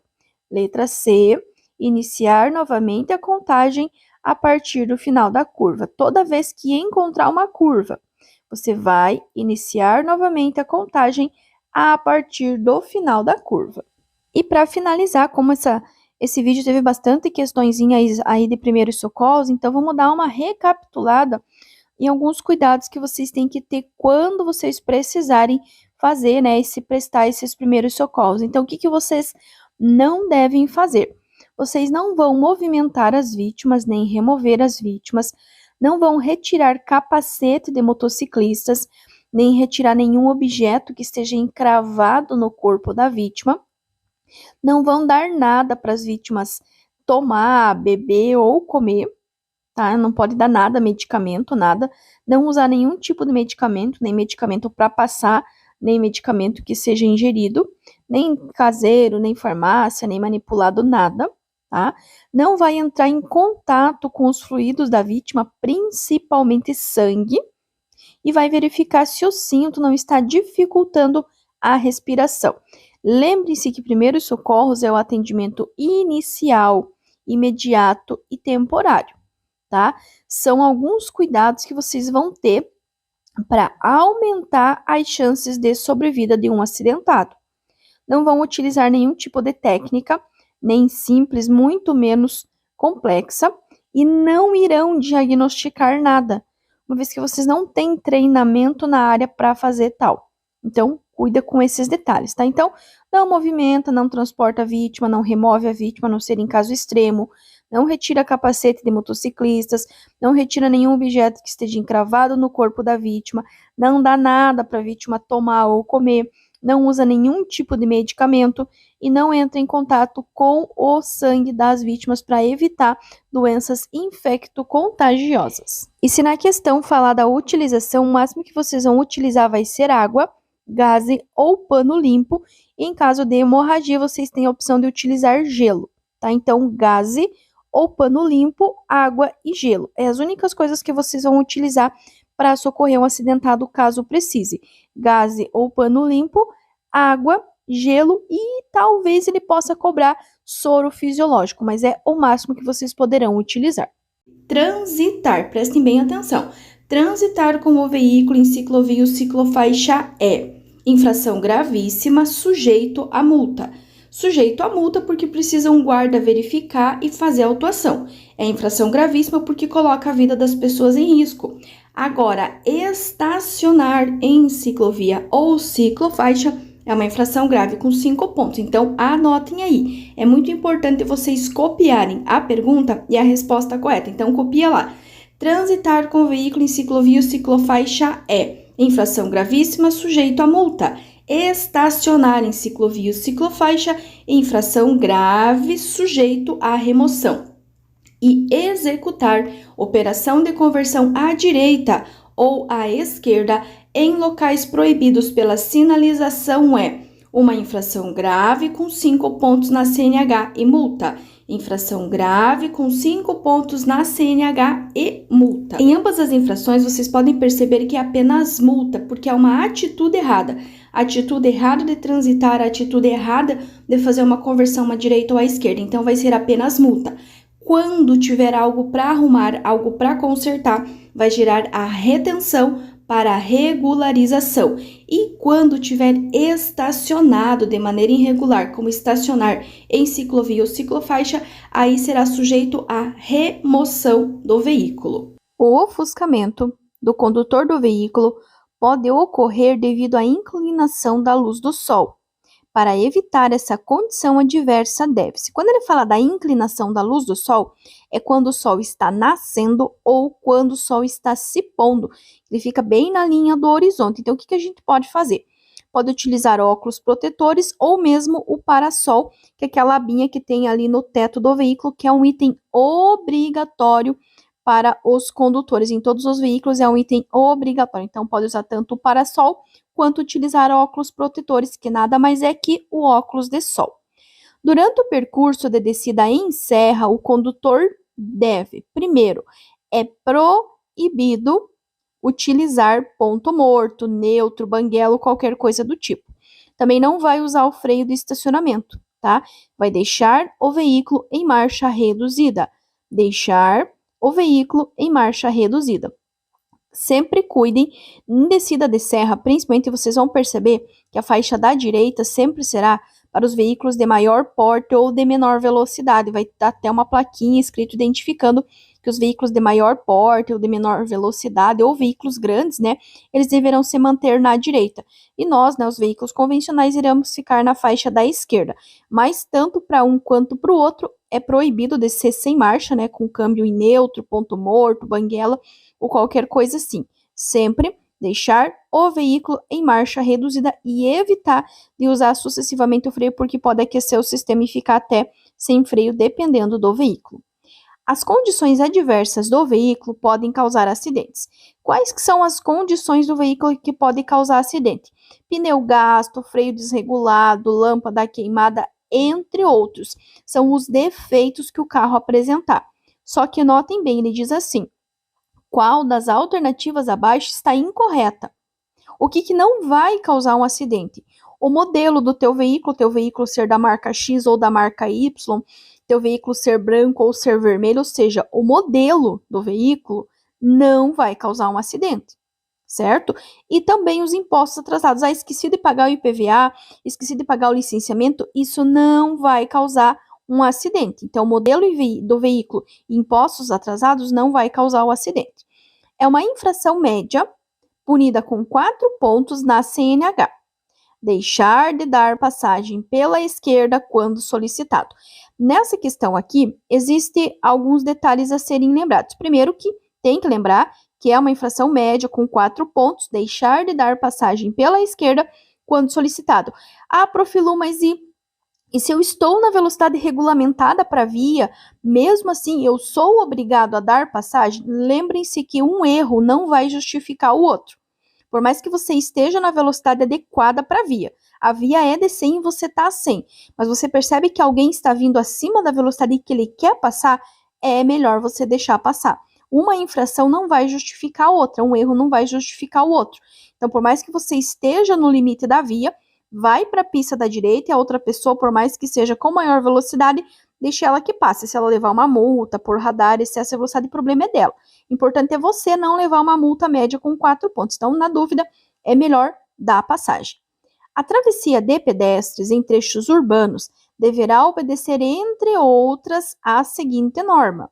Letra C, iniciar novamente a contagem a partir do final da curva. Toda vez que encontrar uma curva, você vai iniciar novamente a contagem a partir do final da curva. E para finalizar, como Esse vídeo teve bastante questõezinhas aí de primeiros socorros, então vamos dar uma recapitulada em alguns cuidados que vocês têm que ter quando vocês precisarem fazer, né, prestar esses primeiros socorros. Então, o que que vocês não devem fazer? Vocês não vão movimentar as vítimas, nem remover as vítimas, não vão retirar capacete de motociclistas, nem retirar nenhum objeto que esteja encravado no corpo da vítima. Não vão dar nada para as vítimas tomar, beber ou comer, tá? Não pode dar nada, medicamento, nada. Não usar nenhum tipo de medicamento, nem medicamento para passar, nem medicamento que seja ingerido, nem caseiro, nem farmácia, nem manipulado, nada, tá? Não vai entrar em contato com os fluidos da vítima, principalmente sangue, e vai verificar se o cinto não está dificultando a respiração. Lembre-se que primeiros socorros é o atendimento inicial, imediato e temporário, tá? São alguns cuidados que vocês vão ter para aumentar as chances de sobrevida de um acidentado. Não vão utilizar nenhum tipo de técnica, nem simples, muito menos complexa, e não irão diagnosticar nada, uma vez que vocês não têm treinamento na área para fazer tal. Então, cuida com esses detalhes, tá? Então, não movimenta, não transporta a vítima, não remove a vítima, a não ser em caso extremo, não retira capacete de motociclistas, não retira nenhum objeto que esteja encravado no corpo da vítima, não dá nada para a vítima tomar ou comer, não usa nenhum tipo de medicamento e não entra em contato com o sangue das vítimas para evitar doenças infecto-contagiosas. E se na questão falar da utilização, o máximo que vocês vão utilizar vai ser água, gaze ou pano limpo. E em caso de hemorragia, vocês têm a opção de utilizar gelo, tá? Então, gaze ou pano limpo, água e gelo. É as únicas coisas que vocês vão utilizar para socorrer um acidentado caso precise. Gaze ou pano limpo, água, gelo e talvez ele possa cobrar soro fisiológico, mas é o máximo que vocês poderão utilizar. Transitar, prestem bem atenção. Transitar com o veículo em ciclovia ou ciclofaixa é infração gravíssima, sujeito a multa. Sujeito a multa porque precisa um guarda verificar e fazer a autuação. É infração gravíssima porque coloca a vida das pessoas em risco. Agora, estacionar em ciclovia ou ciclofaixa é uma infração grave com 5 pontos. Então, anotem aí. É muito importante vocês copiarem a pergunta e a resposta correta. Então, copia lá. Transitar com o veículo em ciclovia ou ciclofaixa é infração gravíssima, sujeito a multa. Estacionar em ciclovia ou ciclofaixa, infração grave, sujeito à remoção. E executar operação de conversão à direita ou à esquerda em locais proibidos pela sinalização é uma infração grave com 5 pontos na CNH e multa. Infração grave com 5 pontos na CNH e multa. Em ambas as infrações, vocês podem perceber que é apenas multa, porque é uma atitude errada. Atitude errada de transitar, atitude errada de fazer uma conversão à direita ou à esquerda. Então, vai ser apenas multa. Quando tiver algo para arrumar, algo para consertar, vai gerar a retenção para a regularização. E quando tiver estacionado de maneira irregular, como estacionar em ciclovia ou ciclofaixa, aí será sujeito à remoção do veículo. O ofuscamento do condutor do veículo pode ocorrer devido à inclinação da luz do sol. Para evitar essa condição adversa, deve-se. Quando ele fala da inclinação da luz do sol, é quando o sol está nascendo ou quando o sol está se pondo. Ele fica bem na linha do horizonte. Então, o que a gente pode fazer? Pode utilizar óculos protetores ou mesmo o parasol, que é aquela abinha que tem ali no teto do veículo, que é um item obrigatório para os condutores. Em todos os veículos é um item obrigatório. Então, pode usar tanto o parasol quanto utilizar óculos protetores, que nada mais é que o óculos de sol. Durante o percurso de descida em serra, o condutor deve, primeiro, é proibido utilizar ponto morto, neutro, banguelo, qualquer coisa do tipo. Também não vai usar o freio de estacionamento, tá? Vai deixar o veículo em marcha reduzida. Deixar o veículo em marcha reduzida. Sempre cuidem, em descida de serra, principalmente vocês vão perceber que a faixa da direita sempre será para os veículos de maior porte ou de menor velocidade. Vai ter até uma plaquinha escrito identificando que os veículos de maior porte ou de menor velocidade ou veículos grandes, né, eles deverão se manter na direita. E nós, né, os veículos convencionais, iremos ficar na faixa da esquerda. Mas tanto para um quanto para o outro é proibido descer sem marcha, né, com câmbio em neutro, ponto morto, banguela ou qualquer coisa assim. Sempre deixar o veículo em marcha reduzida e evitar de usar sucessivamente o freio, porque pode aquecer o sistema e ficar até sem freio, dependendo do veículo. As condições adversas do veículo podem causar acidentes. Quais que são as condições do veículo que podem causar acidente? Pneu gasto, freio desregulado, lâmpada queimada, entre outros. São os defeitos que o carro apresentar. Só que notem bem, ele diz assim: qual das alternativas abaixo está incorreta? O que não vai causar um acidente? O modelo do teu veículo ser da marca X ou da marca Y, teu veículo ser branco ou ser vermelho, ou seja, o modelo do veículo não vai causar um acidente, certo? E também os impostos atrasados. Esqueci de pagar o IPVA, esqueci de pagar o licenciamento, isso não vai causar um acidente. Então, o modelo do veículo e impostos atrasados não vai causar o acidente. É uma infração média punida com 4 pontos na CNH. Deixar de dar passagem pela esquerda quando solicitado. Nessa questão aqui, existem alguns detalhes a serem lembrados. Primeiro que tem que lembrar que é uma infração média com 4 pontos, deixar de dar passagem pela esquerda quando solicitado. Profilu, mas e se eu estou na velocidade regulamentada para a via, mesmo assim eu sou obrigado a dar passagem? Lembrem-se que um erro não vai justificar o outro. Por mais que você esteja na velocidade adequada para a via é de 100 e você está a 100, mas você percebe que alguém está vindo acima da velocidade que ele quer passar, é melhor você deixar passar. Uma infração não vai justificar a outra, um erro não vai justificar o outro. Então, por mais que você esteja no limite da via, vai para a pista da direita e a outra pessoa, por mais que seja com maior velocidade, deixe ela que passe. Se ela levar uma multa por radar, excesso de velocidade, o problema é dela. Importante é você não levar uma multa média com 4 pontos. Então, na dúvida, é melhor dar a passagem. A travessia de pedestres em trechos urbanos deverá obedecer, entre outras, a seguinte norma: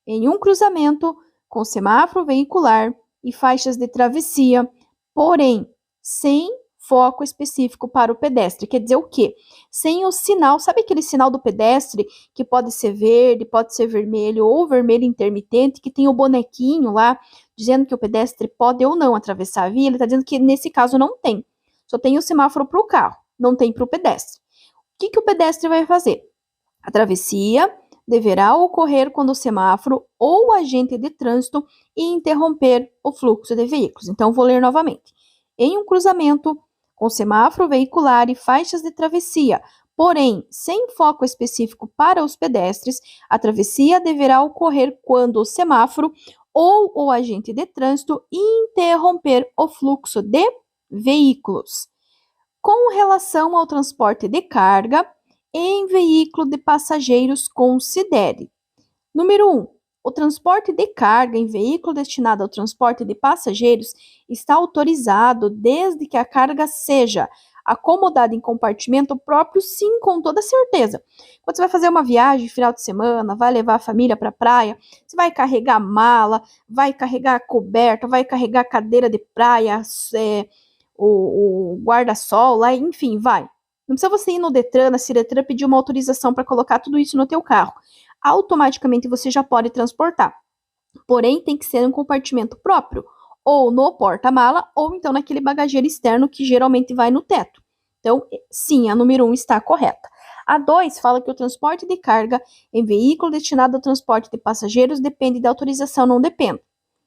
em um cruzamento com semáforo veicular e faixas de travessia, porém, sem foco específico para o pedestre. Quer dizer o quê? Sem o sinal, sabe aquele sinal do pedestre que pode ser verde, pode ser vermelho ou vermelho intermitente, que tem o bonequinho lá dizendo que o pedestre pode ou não atravessar a via? Ele está dizendo que nesse caso não tem. Só tem o semáforo para o carro, não tem para o pedestre. O que o pedestre vai fazer? A travessia deverá ocorrer quando o semáforo ou o agente de trânsito interromper o fluxo de veículos. Então, vou ler novamente. Em um cruzamento com semáforo veicular e faixas de travessia, porém sem foco específico para os pedestres, a travessia deverá ocorrer quando o semáforo ou o agente de trânsito interromper o fluxo de veículos. Com relação ao transporte de carga em veículo de passageiros, considere. Número 1. O transporte de carga em veículo destinado ao transporte de passageiros está autorizado desde que a carga seja acomodada em compartimento próprio, sim, com toda certeza. Quando você vai fazer uma viagem final de semana, vai levar a família para a praia, você vai carregar mala, vai carregar coberta, vai carregar cadeira de praia, o guarda-sol lá, enfim, vai. Não precisa você ir no Detran, na Ciretran, pedir uma autorização para colocar tudo isso no teu carro. Automaticamente você já pode transportar. Porém, tem que ser um compartimento próprio, ou no porta-mala, ou então naquele bagageiro externo que geralmente vai no teto. Então, sim, a número 1 está correta. A 2 fala que o transporte de carga em veículo destinado ao transporte de passageiros depende da autorização, não depende.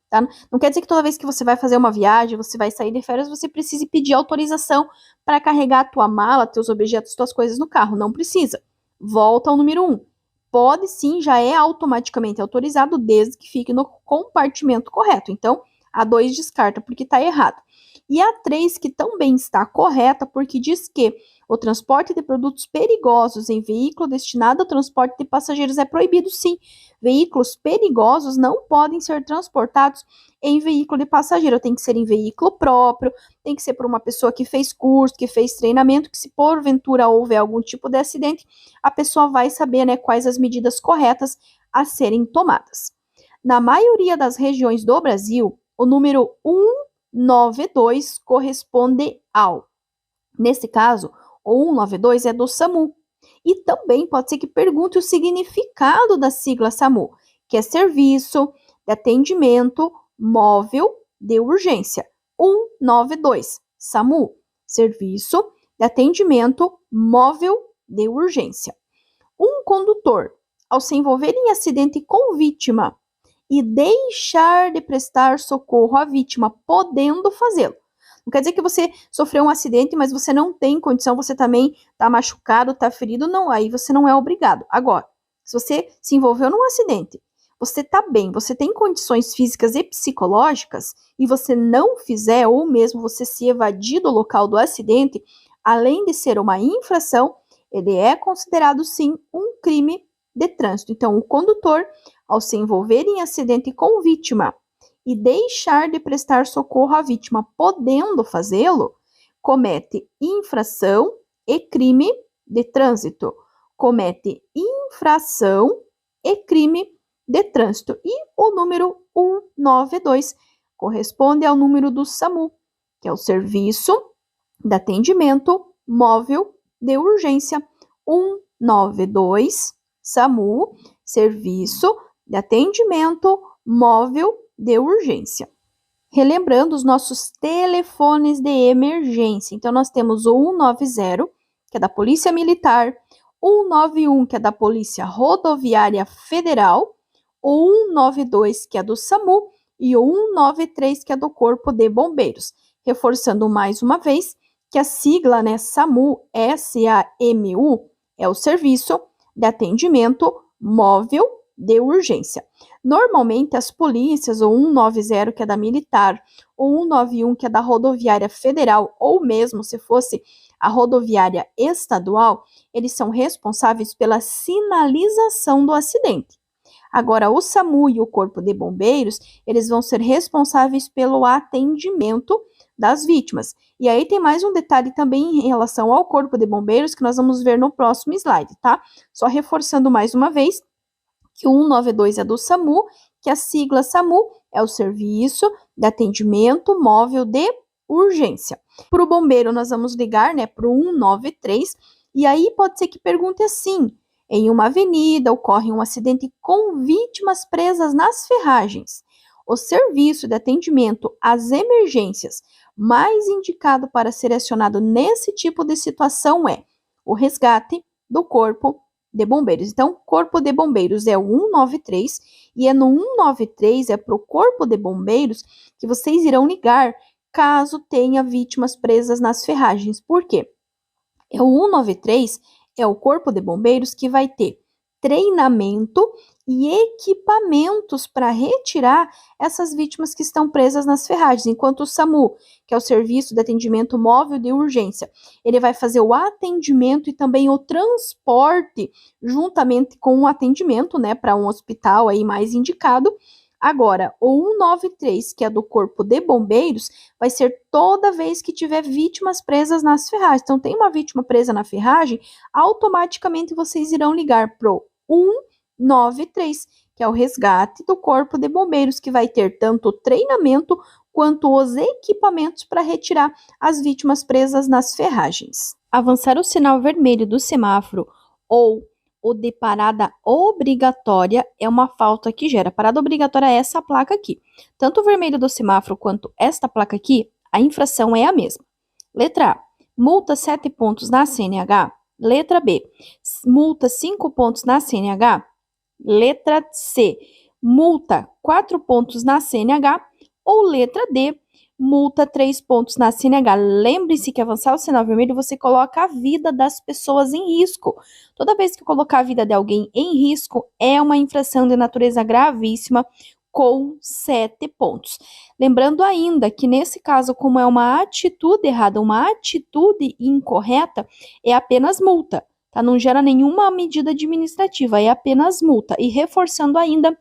Tá? Não quer dizer que toda vez que você vai fazer uma viagem, você vai sair de férias, você precise pedir autorização para carregar a tua mala, teus objetos, tuas coisas no carro. Não precisa. Volta ao número 1. Pode sim, já é automaticamente autorizado desde que fique no compartimento correto. Então, A 2 descarta porque está errado. E a 3 que também está correta porque diz que o transporte de produtos perigosos em veículo destinado ao transporte de passageiros é proibido, sim. Veículos perigosos não podem ser transportados em veículo de passageiro. Tem que ser em veículo próprio, tem que ser por uma pessoa que fez curso, que fez treinamento, que se porventura houver algum tipo de acidente, a pessoa vai saber, né, quais as medidas corretas a serem tomadas. Na maioria das regiões do Brasil, o número 192 corresponde ao. Nesse caso, o 192 é do SAMU. E também pode ser que pergunte o significado da sigla SAMU, que é Serviço de Atendimento Móvel de Urgência. 192, SAMU, Serviço de Atendimento Móvel de Urgência. Um condutor, ao se envolver em acidente com vítima e deixar de prestar socorro à vítima, podendo fazê-lo. Não quer dizer que você sofreu um acidente, mas você não tem condição, você também está machucado, está ferido, não, aí você não é obrigado. Agora, se você se envolveu num acidente, você está bem, você tem condições físicas e psicológicas, e você não fizer, ou mesmo você se evadir do local do acidente, além de ser uma infração, ele é considerado, sim, um crime de trânsito. Então, o condutor, ao se envolver em acidente com vítima e deixar de prestar socorro à vítima, podendo fazê-lo, comete infração e crime de trânsito. Comete infração e crime de trânsito. E o número 192 corresponde ao número do SAMU, que é o Serviço de Atendimento Móvel de Urgência. 192, SAMU, Serviço de Atendimento Móvel de Urgência. Relembrando os nossos telefones de emergência. Então, nós temos o 190, que é da Polícia Militar, 191, que é da Polícia Rodoviária Federal, o 192, que é do SAMU, e o 193, que é do Corpo de Bombeiros. Reforçando mais uma vez que a sigla, né, SAMU, S-A-M-U, é o Serviço de Atendimento Móvel de Urgência. Normalmente, as polícias, o 190, que é da Militar, o 191, que é da Rodoviária Federal, ou mesmo se fosse a Rodoviária Estadual, eles são responsáveis pela sinalização do acidente. Agora, o SAMU e o Corpo de Bombeiros, eles vão ser responsáveis pelo atendimento das vítimas. E aí tem mais um detalhe também em relação ao Corpo de Bombeiros que nós vamos ver no próximo slide, tá? Só reforçando mais uma vez que o 192 é do SAMU, que a sigla SAMU é o Serviço de Atendimento Móvel de Urgência. Para o bombeiro, nós vamos ligar, né, para o 193, e aí pode ser que pergunte assim: em uma avenida ocorre um acidente com vítimas presas nas ferragens. O serviço de atendimento às emergências mais indicado para ser acionado nesse tipo de situação é o resgate do Corpo de Bombeiros. Então, Corpo de Bombeiros é o 193 e é no 193, é para o Corpo de Bombeiros que vocês irão ligar caso tenha vítimas presas nas ferragens. Por quê? É o 193 é o Corpo de Bombeiros que vai ter treinamento e equipamentos para retirar essas vítimas que estão presas nas ferragens, enquanto o SAMU, que é o Serviço de Atendimento Móvel de Urgência, ele vai fazer o atendimento e também o transporte, juntamente com o atendimento, né, para um hospital aí mais indicado. Agora, o 193, que é do Corpo de Bombeiros, vai ser toda vez que tiver vítimas presas nas ferragens. Então, tem uma vítima presa na ferragem, automaticamente vocês irão ligar pro 193, que é o resgate do Corpo de Bombeiros, que vai ter tanto o treinamento quanto os equipamentos para retirar as vítimas presas nas ferragens. Avançar o sinal vermelho do semáforo ou o de parada obrigatória é uma falta que gera. Parada obrigatória é essa placa aqui. Tanto o vermelho do semáforo quanto esta placa aqui, a infração é a mesma. Letra A, multa 7 pontos na CNH. Letra B, multa 5 pontos na CNH. Letra C, multa 4 pontos na CNH. Ou letra D, multa 3 pontos na CNH. Lembre-se que avançar o sinal vermelho, você coloca a vida das pessoas em risco. Toda vez que colocar a vida de alguém em risco, é uma infração de natureza gravíssima, com 7 pontos. Lembrando ainda que nesse caso, como é uma atitude errada, uma atitude incorreta, é apenas multa, tá? Não gera nenhuma medida administrativa, é apenas multa. E reforçando ainda,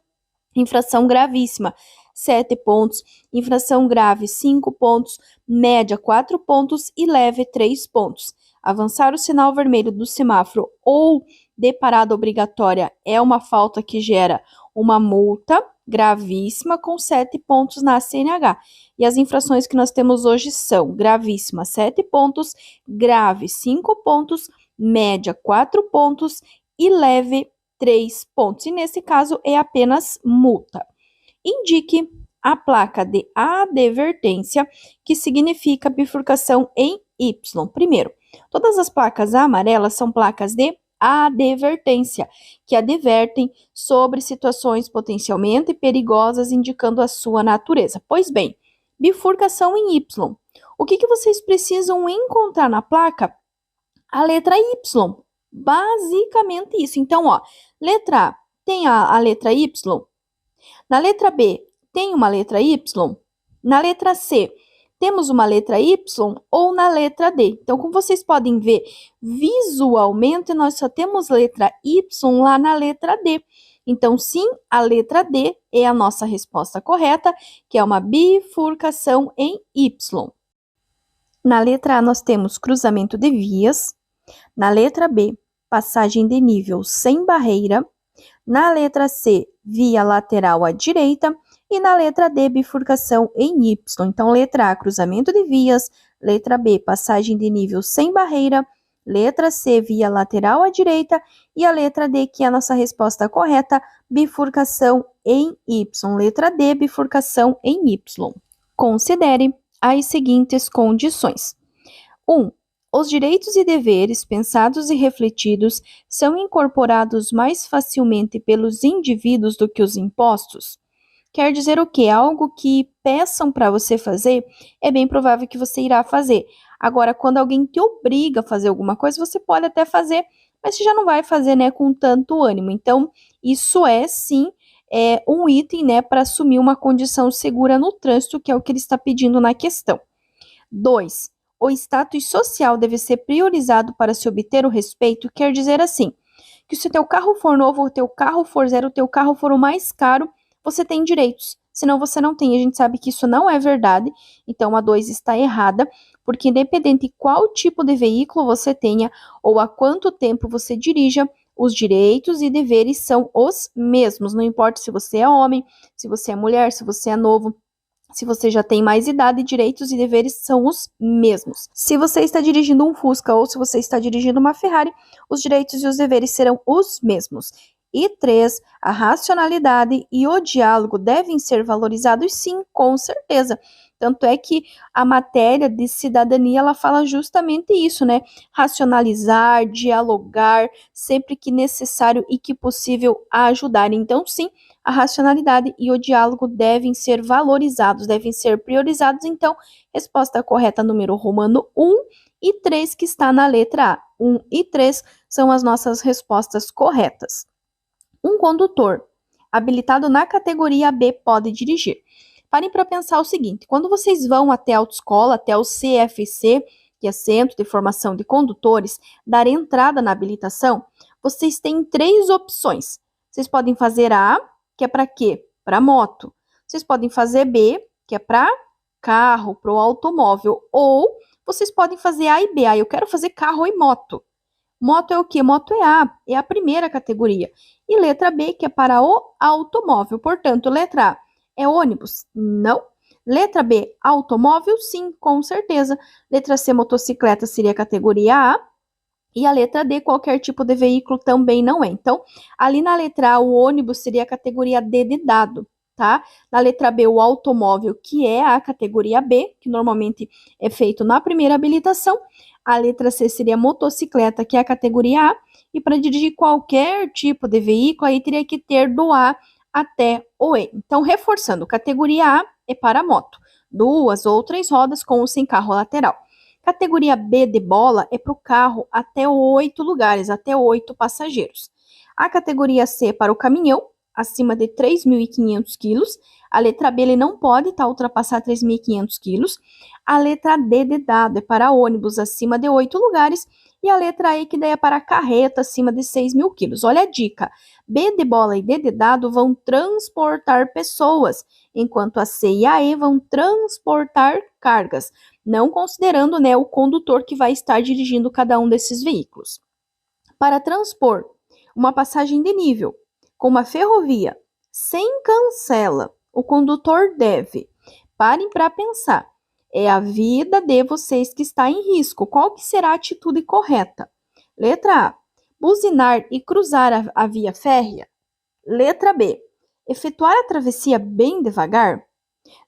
infração gravíssima, 7 pontos, infração grave, 5 pontos, média, 4 pontos e leve, 3 pontos. Avançar o sinal vermelho do semáforo ou de parada obrigatória é uma falta que gera uma multa gravíssima com 7 pontos na CNH. E as infrações que nós temos hoje são gravíssima, 7 pontos, grave, 5 pontos, média, 4 pontos e leve, 3 pontos. E nesse caso é apenas multa. Indique a placa de advertência, que significa bifurcação em Y. Primeiro, todas as placas amarelas são placas de advertência, que advertem sobre situações potencialmente perigosas, indicando a sua natureza. Pois bem, bifurcação em Y. O que vocês precisam encontrar na placa? A letra Y. Basicamente isso. Então, ó, letra A tem a letra Y. Na letra B, tem uma letra Y? Na letra C, temos uma letra Y ou na letra D? Então, como vocês podem ver, visualmente, nós só temos letra Y lá na letra D. Então, sim, a letra D é a nossa resposta correta, que é uma bifurcação em Y. Na letra A, nós temos cruzamento de vias. Na letra B, passagem de nível sem barreira. Na letra C, via lateral à direita. E na letra D, bifurcação em Y. Então, letra A, cruzamento de vias. Letra B, passagem de nível sem barreira. Letra C, via lateral à direita. E a letra D, que é a nossa resposta correta, bifurcação em Y. Letra D, bifurcação em Y. Considere as seguintes condições. 1. Os direitos e deveres pensados e refletidos são incorporados mais facilmente pelos indivíduos do que os impostos? Quer dizer o quê? Algo que peçam para você fazer, é bem provável que você irá fazer. Agora, quando alguém te obriga a fazer alguma coisa, você pode até fazer, mas você já não vai fazer, né, com tanto ânimo. Então, isso é, sim, um item, né, para assumir uma condição segura no trânsito, que é o que ele está pedindo na questão. 2. O status social deve ser priorizado para se obter o respeito, quer dizer assim, que se o teu carro for novo, o teu carro for zero, o teu carro for o mais caro, você tem direitos, senão você não tem. A gente sabe que isso não é verdade, então a 2 está errada, porque independente de qual tipo de veículo você tenha ou há quanto tempo você dirija, os direitos e deveres são os mesmos, não importa se você é homem, se você é mulher, se você é novo, se você já tem mais idade, direitos e deveres são os mesmos. Se você está dirigindo um Fusca ou se você está dirigindo uma Ferrari, os direitos e os deveres serão os mesmos. E 3, a racionalidade e o diálogo devem ser valorizados, sim, com certeza. Tanto é que a matéria de cidadania, ela fala justamente isso, né? Racionalizar, dialogar, sempre que necessário e que possível ajudar. Então, sim, a racionalidade e o diálogo devem ser valorizados, devem ser priorizados. Então, resposta correta número romano 1 e 3, que está na letra A. 1 e 3 são as nossas respostas corretas. Um condutor habilitado na categoria B pode dirigir. Parem para pensar o seguinte, quando vocês vão até a autoescola, até o CFC, que é Centro de Formação de Condutores, dar entrada na habilitação, vocês têm 3 opções. Vocês podem fazer A, que é para quê? Para moto. Vocês podem fazer B, que é para carro, para o automóvel. Ou vocês podem fazer A e B. Ah, eu quero fazer carro e moto. Moto é o quê? Moto é a primeira categoria. E letra B, que é para o automóvel. Portanto, letra A é ônibus? Não. Letra B, automóvel? Sim, com certeza. Letra C, motocicleta seria a categoria A. E a letra D, qualquer tipo de veículo também não é. Então, ali na letra A, o ônibus seria a categoria D de dado, tá? Na letra B, o automóvel, que é a categoria B, que normalmente é feito na primeira habilitação. A letra C seria motocicleta, que é a categoria A. E para dirigir qualquer tipo de veículo, aí teria que ter do A até o E. Então, reforçando, categoria A é para moto. 2 ou 3 rodas com ou sem carro lateral. Categoria B de bola é para o carro até 8 lugares, até 8 passageiros. A categoria C é para o caminhão, acima de 3.500 quilos. A letra B, ele não pode ultrapassar 3.500 quilos. A letra D de dado é para ônibus acima de 8 lugares. E a letra E, que daí é para carreta acima de 6.000 quilos. Olha a dica. B de bola e D de dado vão transportar pessoas, enquanto a C e a E vão transportar cargas, não considerando, né, o condutor que vai estar dirigindo cada um desses veículos. Para transpor uma passagem de nível com uma ferrovia sem cancela, o condutor deve, parem para pensar, é a vida de vocês que está em risco. Qual que será a atitude correta? Letra A, buzinar e cruzar a via férrea. Letra B, efetuar a travessia bem devagar.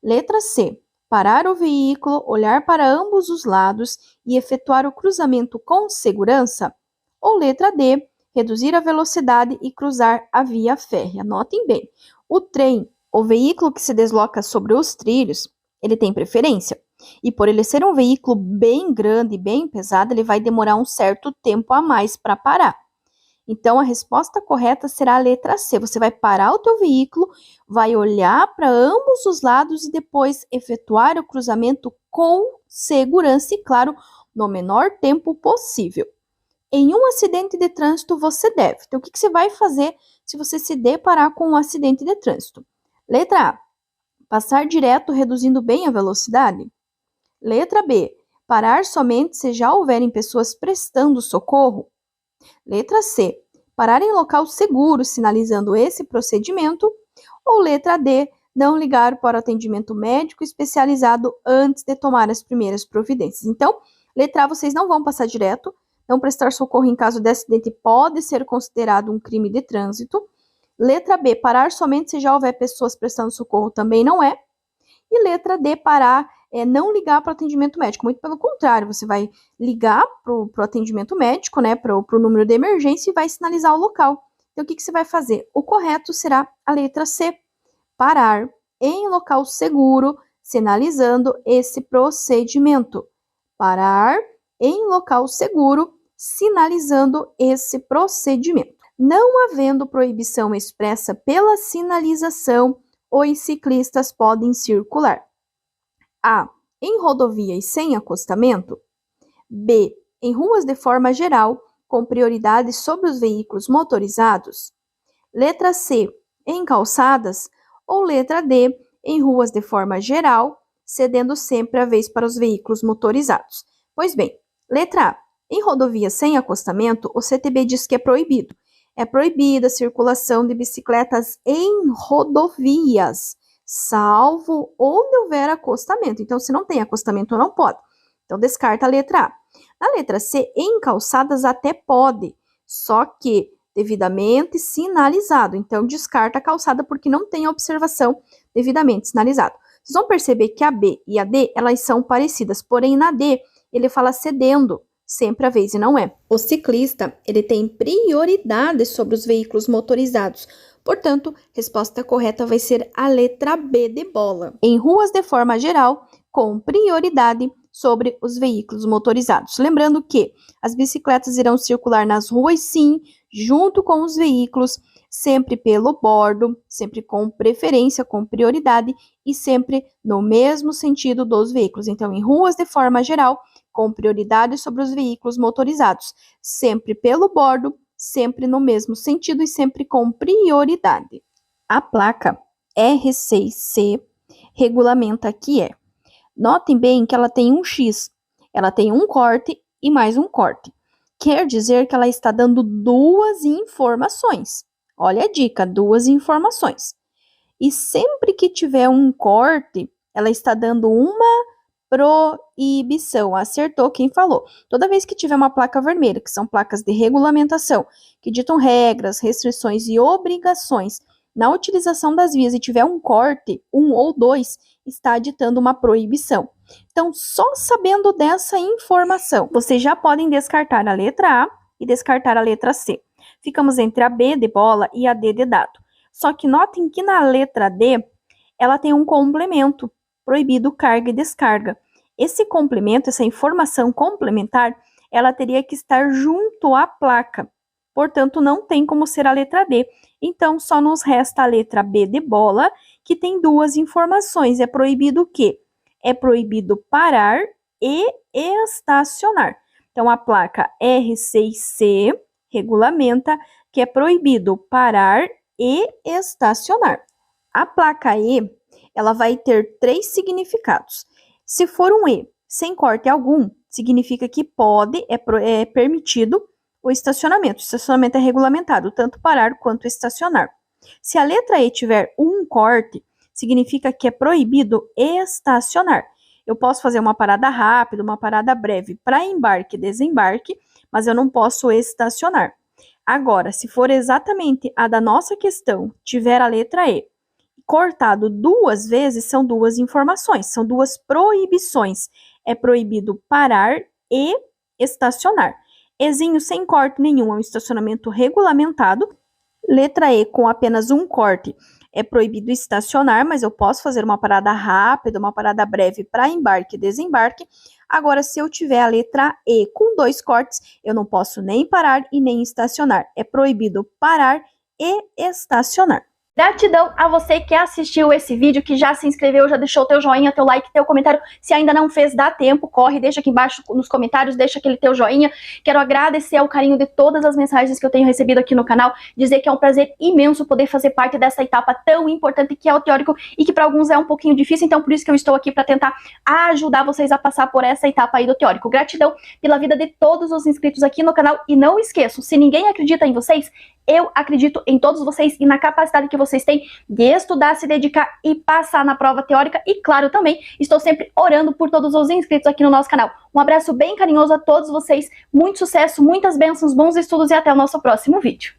Letra C, parar o veículo, olhar para ambos os lados e efetuar o cruzamento com segurança. Ou letra D, reduzir a velocidade e cruzar a via férrea. Notem bem, o trem, o veículo que se desloca sobre os trilhos, ele tem preferência. E por ele ser um veículo bem grande e bem pesado, ele vai demorar um certo tempo a mais para parar. Então, a resposta correta será a letra C. Você vai parar o teu veículo, vai olhar para ambos os lados e depois efetuar o cruzamento com segurança e, claro, no menor tempo possível. Em um acidente de trânsito, você deve. Então, o que você vai fazer se você se deparar com um acidente de trânsito? Letra A, passar direto, reduzindo bem a velocidade. Letra B, parar somente se já houverem pessoas prestando socorro. Letra C, parar em local seguro, sinalizando esse procedimento. Ou letra D, não ligar para o atendimento médico especializado antes de tomar as primeiras providências. Então, letra A, vocês não vão passar direto. Não prestar socorro em caso de acidente pode ser considerado um crime de trânsito. Letra B, parar somente se já houver pessoas prestando socorro também não é. E letra D, parar não ligar para o atendimento médico. Muito pelo contrário, você vai ligar para o atendimento médico, né, para o número de emergência e vai sinalizar o local. Então, o que você vai fazer? O correto será a letra C, parar em local seguro, sinalizando esse procedimento. Parar em local seguro, sinalizando esse procedimento. Não havendo proibição expressa pela sinalização, os ciclistas podem circular. A, em rodovias sem acostamento. B, em ruas de forma geral, com prioridade sobre os veículos motorizados. Letra C, em calçadas. Ou letra D, em ruas de forma geral, cedendo sempre a vez para os veículos motorizados. Pois bem, letra A, em rodovias sem acostamento, o CTB diz que é proibido. É proibida a circulação de bicicletas em rodovias, salvo onde houver acostamento. Então, se não tem acostamento, não pode. Então, descarta a letra A. Na letra C, em calçadas até pode, só que devidamente sinalizado. Então, descarta a calçada porque não tem a observação devidamente sinalizado. Vocês vão perceber que a B e a D, elas são parecidas, porém, na D, ele fala cedendo sempre a vez e não é. O ciclista, ele tem prioridade sobre os veículos motorizados. Portanto, resposta correta vai ser a letra B de bola. Em ruas de forma geral, com prioridade sobre os veículos motorizados. Lembrando que as bicicletas irão circular nas ruas, sim, junto com os veículos, sempre pelo bordo, sempre com preferência, com prioridade e sempre no mesmo sentido dos veículos. Então, em ruas de forma geral, com prioridade sobre os veículos motorizados, sempre pelo bordo, sempre no mesmo sentido e sempre com prioridade. A placa R6C regulamenta que é. Notem bem que ela tem um X, ela tem um corte e mais um corte. Quer dizer que ela está dando duas informações. Olha a dica, duas informações. E sempre que tiver um corte, ela está dando uma proibição. Acertou quem falou. Toda vez que tiver uma placa vermelha, que são placas de regulamentação, que ditam regras, restrições e obrigações na utilização das vias e tiver um corte, um ou dois, está ditando uma proibição. Então, só sabendo dessa informação, vocês já podem descartar a letra A e descartar a letra C. Ficamos entre a B de bola e a D de dado. Só que notem que na letra D, ela tem um complemento, proibido carga e descarga. Esse complemento, essa informação complementar, ela teria que estar junto à placa. Portanto, não tem como ser a letra D. Então, só nos resta a letra B de bola, que tem duas informações. É proibido o quê? É proibido parar e estacionar. Então, a placa R6C regulamenta que é proibido parar e estacionar. A placa E, ela vai ter 3 significados. Se for um E sem corte algum, significa que pode, é permitido o estacionamento. O estacionamento é regulamentado, tanto parar quanto estacionar. Se a letra E tiver um corte, significa que é proibido estacionar. Eu posso fazer uma parada rápida, uma parada breve para embarque e desembarque, mas eu não posso estacionar. Agora, se for exatamente a da nossa questão, tiver a letra E, cortado 2 vezes, são 2 informações, são 2 proibições. É proibido parar e estacionar. Ezinho sem corte nenhum é um estacionamento regulamentado. Letra E com apenas um corte é proibido estacionar, mas eu posso fazer uma parada rápida, uma parada breve para embarque e desembarque. Agora, se eu tiver a letra E com 2 cortes, eu não posso nem parar e nem estacionar. É proibido parar e estacionar. Gratidão a você que assistiu esse vídeo, que já se inscreveu, já deixou teu joinha, teu like, teu comentário. Se ainda não fez, dá tempo, corre, deixa aqui embaixo nos comentários, deixa aquele teu joinha. Quero agradecer ao carinho de todas as mensagens que eu tenho recebido aqui no canal, dizer que é um prazer imenso poder fazer parte dessa etapa tão importante que é o teórico e que para alguns é um pouquinho difícil, então por isso que eu estou aqui para tentar ajudar vocês a passar por essa etapa aí do teórico. Gratidão pela vida de todos os inscritos aqui no canal e não esqueçam, se ninguém acredita em vocês, eu acredito em todos vocês e na capacidade que vocês têm de estudar, se dedicar e passar na prova teórica. E claro, também estou sempre orando por todos os inscritos aqui no nosso canal. Um abraço bem carinhoso a todos vocês, muito sucesso, muitas bênçãos, bons estudos e até o nosso próximo vídeo.